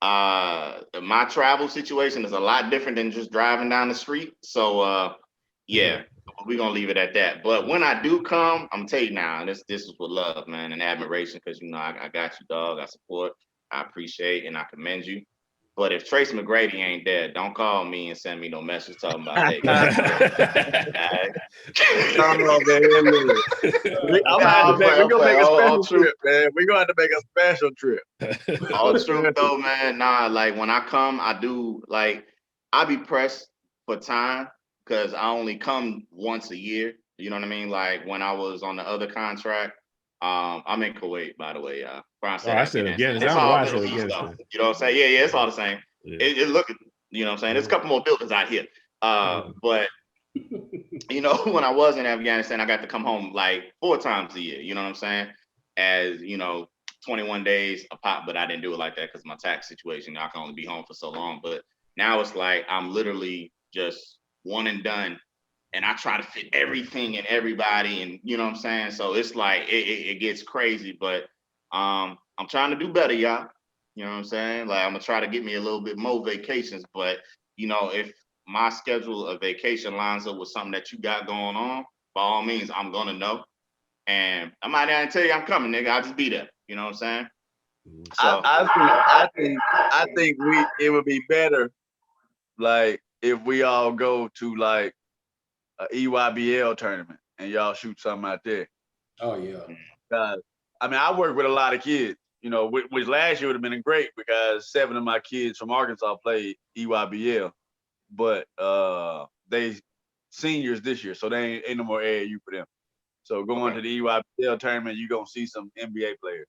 My travel situation is a lot different than just driving down the street. So yeah, we're gonna leave it at that. But when I do come, I'm gonna tell you now, this is with love, man, and admiration, because you know I got you, dog. I support, I appreciate, and I commend you. But if Trace McGrady ain't dead, don't call me and send me no message talking about that. We're gonna make a special trip, man. We're gonna have to make a special trip. All true though, man. Nah, like when I come, I be pressed for time because I only come once a year. You know what I mean? Like when I was on the other contract, I'm in Kuwait, by the way, y'all. I said again. It's all Middle East stuff. You know what I'm saying? Yeah, it's all the same. Yeah. It look, you know what I'm saying? There's a couple more buildings out here. But you know, when I was in Afghanistan, I got to come home like 4 times a year. You know what I'm saying? As you know, 21 days a pop, but I didn't do it like that because my tax situation. I can only be home for so long. But now it's like I'm literally just one and done. And I try to fit everything and everybody, and you know what I'm saying? So it's like it gets crazy, but I'm trying to do better, y'all. You know what I'm saying? Like I'm gonna try to get me a little bit more vacations, but you know, if my schedule of vacation lines up with something that you got going on, by all means, I'm gonna know. And I might not tell you I'm coming, nigga. I'll just be there. You know what I'm saying? So I think it would be better like if we all go to like a EYBL tournament and y'all shoot something out there. Oh yeah. I mean, I work with a lot of kids, you know, which last year would have been great because 7 of my kids from Arkansas played EYBL, but they seniors this year, so they ain't no more AAU for them. So going to the EYBL tournament, you're going to see some NBA players,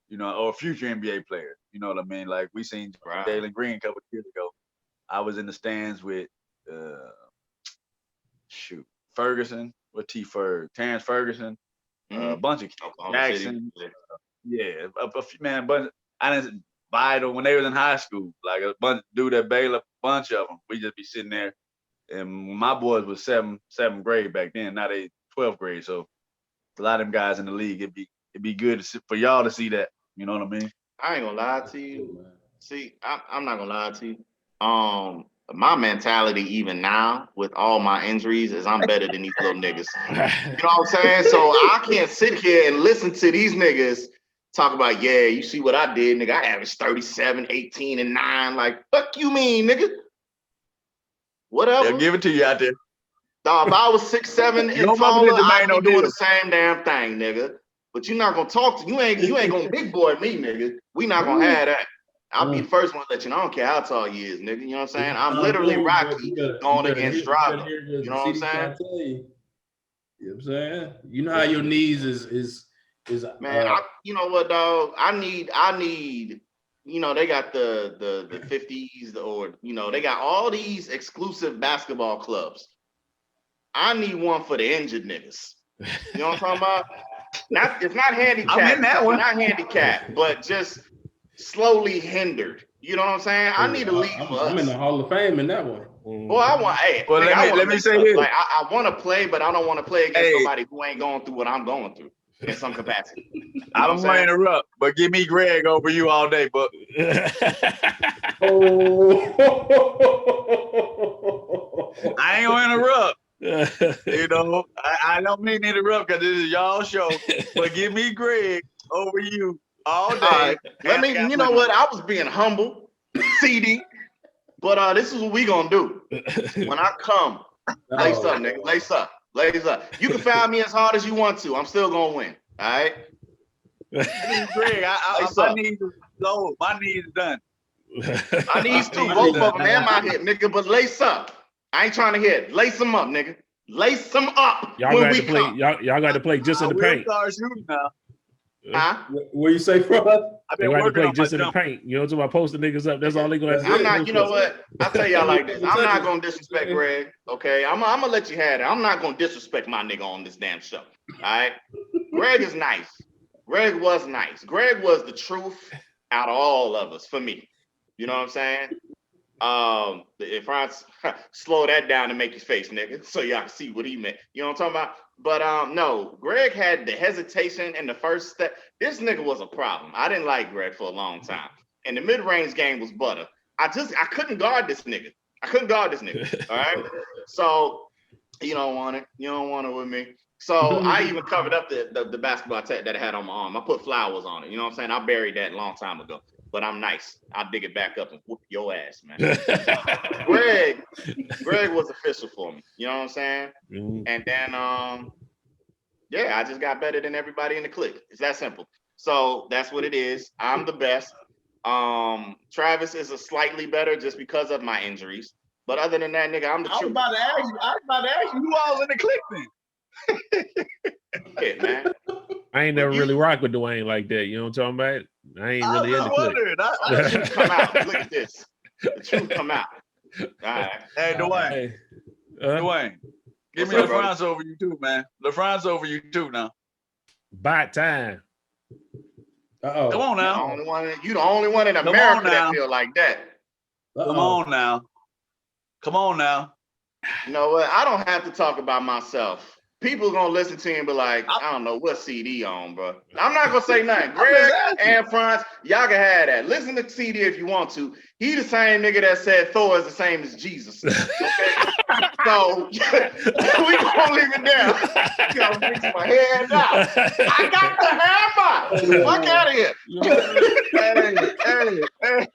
you know, or future NBA players. You know what I mean? Like we seen Jalen Green a couple of years ago. I was in the stands with, Ferguson, with Terrence Ferguson, a bunch of kids. Jackson. Yeah, a few, man, but I didn't Vital when they was in high school, like a bunch dude at Baylor, a bunch of them. We just be sitting there, and my boys was seventh grade back then. Now they 12th grade, so a lot of them guys in the league. It'd be good for y'all to see that. You know what I mean? I ain't gonna lie to you. See, I'm not gonna lie to you. My mentality even now with all my injuries is I'm better than these little niggas. You know what I'm saying? So I can't sit here and listen to these niggas talk about, yeah, you see what I did, nigga. I averaged 37, 18, and 9. Like, fuck you mean, nigga? Whatever. They'll give it to you out there. Dog, if I was 6'7" and taller, I'd be doing the same damn thing, nigga. But you're not gonna talk to you ain't gonna big boy me, nigga. We not gonna have that. I'll be the first one to let you know. I don't care how tall you is, nigga. You know what I'm saying? I'm literally Rocky going against Drago. You know what I'm saying? You know what I'm saying? You know how your knees is man. You know what, dog? I need. You know, they got the 50s, or you know, they got all these exclusive basketball clubs. I need one for the injured niggas. You know what I'm talking about? It's not handicapped. I'm in that one. Not handicapped, but just slowly hindered. You know what I'm saying? I need a league for us. I'm in the Hall of Fame in that one. Well, I want. Hey, well, let me say this. Like, I want to play, but I don't want to play against nobody who ain't going through what I'm going through in some capacity. I don't want to interrupt, but give me Greg over you all day, but. I ain't gonna interrupt. You know, I don't mean to interrupt because this is y'all show, but give me Greg over you all day. Let me, you know what? I was being humble, CD, but this is what we gonna do. When I come, lace up, nigga, lace up. You can foul me as hard as you want to. I'm still gonna win. All right. Greg, my knees is low. My knees is done. My knees too, both of them, and my hip, nigga. But lace up. I ain't trying to hit. Lace them up, nigga. Lace them up. Y'all got to play. Y'all got to play just in the paint. Start shooting now. Huh? What you say, Fred? They got to play just in the paint. You know what I'm talking about? Posting niggas up. That's all they gonna have to do. I'm not. You know what? I'll tell y'all like this. I'm not gonna disrespect Greg. Okay, I'm gonna let you have it. I'm not gonna disrespect my nigga on this damn show. All right. Greg is nice. Greg was nice. Greg was the truth out of all of us for me. You know what I'm saying? If I slow that down to make his face, nigga, so y'all can see what he meant. You know what I'm talking about? But no, Greg had the hesitation in the first step. This nigga was a problem. I didn't like Greg for a long time. And the mid-range game was butter. I couldn't guard this nigga. All right. So you don't want it. You don't want it with me. So I even covered up the basketball tech that I had on my arm. I put flowers on it. You know what I'm saying? I buried that a long time ago. But I'm nice. I'll dig it back up and whoop your ass, man. Greg was official for me. You know what I'm saying? Mm-hmm. And then, yeah, I just got better than everybody in the clique. It's that simple. So that's what it is. I'm the best. Travis is a slightly better just because of my injuries. But other than that, nigga, I'm the truth. I was about to ask you who all in the clique then. Yeah, man. I ain't never really rocked with Dwayne like that. You know what I'm talking about? I ain't really in the clique. The truth come out. Look at this. The truth come out. All right. Hey, Dwayne. Dwayne. Give me LaFrance over you too, man. LaFrance over you too now. By time. Uh-oh. Come on now. You the only one in America that feel like that. Come on now. Come on now. You know what? I don't have to talk about myself. People are gonna listen to you and be like, I don't know what CD on, bro. I'm not gonna say nothing. Greg and Franz, y'all can have that. Listen to CD if you want to. He the same nigga that said Thor is the same as Jesus. Okay, so we gonna leave it there. You gonna fix my head now. I got the hammer. Fuck out of here. Hey.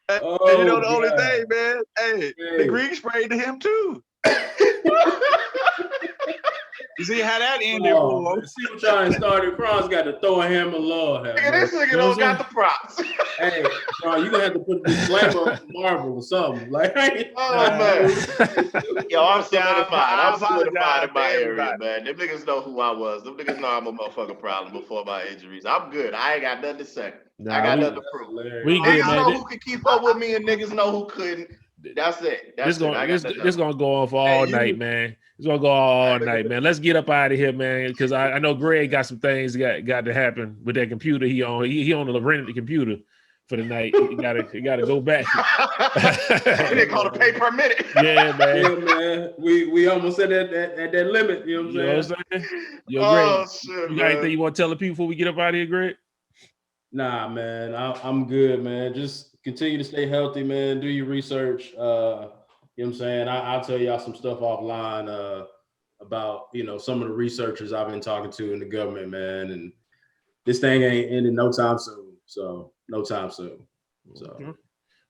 You know the only thing, man. Hey, the Greek sprayed to him too. You see how that ended? See what y'all started. Franz got to throw a hammer, Lord. Nigga, this nigga don't got the props. Hey, bro, you gonna have to put a disclaimer on Marvel or something. Like, man. Yo, I'm solidified. I'm solidified in my area, everybody. man. Them niggas know who I was. Them niggas know I'm a motherfucking problem before my injuries. I'm good. I ain't got nothing to say. I got nothing to prove. We good, Niggas man. know who could keep up with me and niggas know who couldn't. That's it. This gonna go on for all night, man. It's gonna go all night, man. Let's get up out of here, man. Because I know Greg got some things got to happen with that computer he on. He on the rented the computer for the night. He gotta go back. They call it pay per minute. Yeah, man. Yeah, man. We almost at that limit. You know what I'm saying? Yo, Greg, shit, you got anything you want to tell the people before we get up out of here, Greg? Nah, man. I'm good, man. Just continue to stay healthy, man. Do your research. You know what I'm saying? I'll tell y'all some stuff offline about, some of the researchers I've been talking to in the government, man. And this thing ain't ending no time soon. So no time soon. So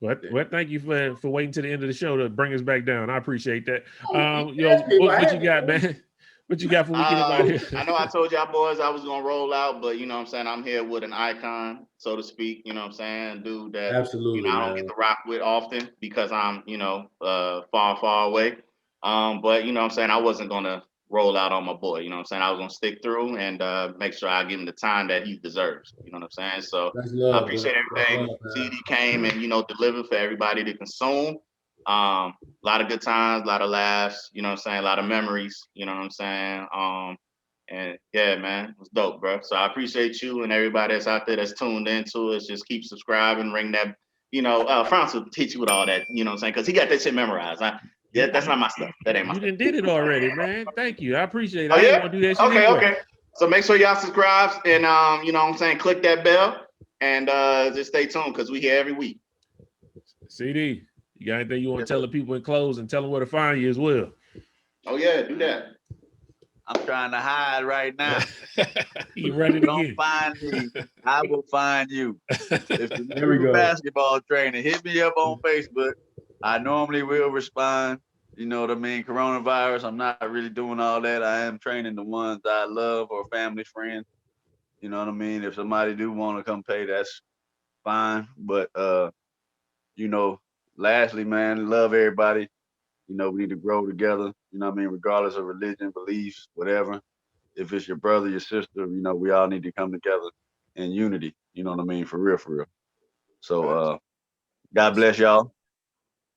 well, thank you for waiting to the end of the show to bring us back down. I appreciate that. What you got, man? What you got for weekend about here? I know I told y'all boys I was gonna roll out, but you know what I'm saying, I'm here with an icon, so to speak. You know what I'm saying, dude that absolutely I don't get to rock with often because I'm far away. But you know what I'm saying, I wasn't gonna roll out on my boy. You know what I'm saying, I was gonna stick through and make sure I give him the time that he deserves. You know what I'm saying. So I appreciate everything. CD came and delivered for everybody to consume. A lot of good times, a lot of laughs, you know what I'm saying, a lot of memories, you know what I'm saying. And yeah, man, it was dope, bro. So I appreciate you and everybody that's out there that's tuned into us. Just keep subscribing, ring that, Franz will teach you with all that, you know what I'm saying, because he got that shit memorized. That's not my stuff. That ain't my stuff. You did it already, man. Thank you. I appreciate it. Oh, I yeah? want to do that shit Okay. So make sure y'all subscribe and you know what I'm saying, click that bell and just stay tuned because we here every week. CD. You got anything you want to tell the people in close and tell them where to find you as well? Oh yeah, do that. I'm trying to hide right now. You ready to Don't find me. I will find you. If you're a basketball trainer, hit me up on Facebook. I normally will respond. You know what I mean? Coronavirus, I'm not really doing all that. I am training the ones I love or family friends. You know what I mean? If somebody do want to come pay, that's fine. But lastly, man, love everybody. We need to grow together, you know what I mean, regardless of religion, beliefs, whatever. If it's your brother, your sister, we all need to come together in unity, you know what I mean, for real. So God bless y'all,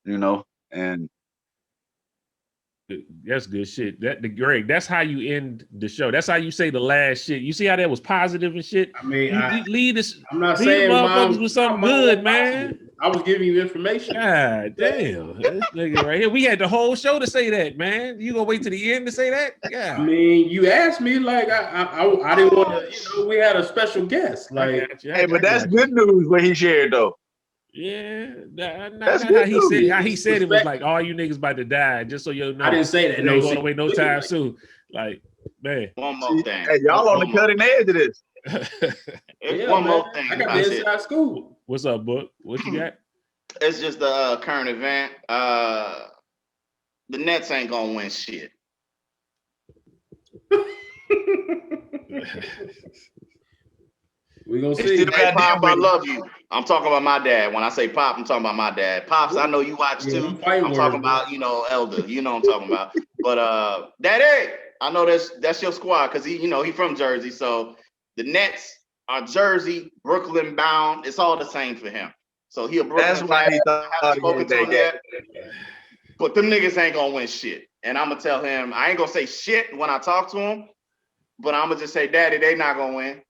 and that's good shit. Greg, that's how you end the show. That's how you say the last shit. You see how that was positive and shit? I mean, I'm not saying motherfuckers with something good, man. I was giving you information. God damn. This nigga right here. We had the whole show to say that, man. You gonna wait to the end to say that? Yeah. I mean, you asked me like I didn't want to, we had a special guest. Like, hey, but that's good news what he shared though. Yeah, that's how he said it was like all you niggas about to die, just so you know. I didn't say that. No, ain't gonna wait no time soon. Like, man. One more thing. Hey, y'all on the cutting edge of this. One more thing. I got the inside school. What's up, Book? What you got? It's just the current event. The Nets ain't gonna win shit. We gonna see. Hey, Pop, I love you. I'm talking about my dad. When I say Pop, I'm talking about my dad. Pops, I know you watch too. I'm talking about, Elder. You know what I'm talking about. But Daddy, I know that's your squad because he from Jersey. So the Nets are Jersey, Brooklyn bound. It's all the same for him. So he a Brooklyn. That's why he thought spoken to him yet. But them niggas ain't gonna win shit. And I'm gonna tell him, I ain't gonna say shit when I talk to him, but I'm gonna just say, Daddy, they not gonna win.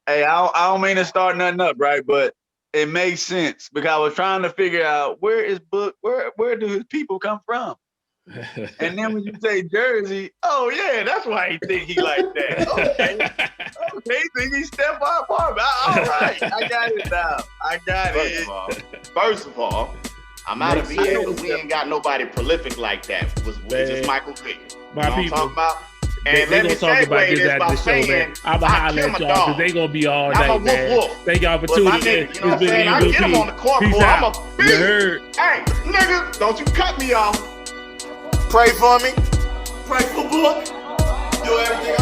Hey, I don't mean to start nothing up, right? But it makes sense because I was trying to figure out where do his people come from? And then when you say Jersey, oh yeah, that's why he think he like that. Okay, he think he step up. All right, I got it now. I got it. First of all, I'm out of VA because we ain't got nobody prolific like that. It's just Michael Vick. My people. Talk about? And let me talk about this after the show, man. I'm going to holler at y'all because they going to be all night, man. Thank y'all for tuning in. It's been MVP. I get him on the court, Peace boy. out. I'm a beast. You heard? Hey, nigga, don't you cut me off. Pray for me. Pray for Book. do everything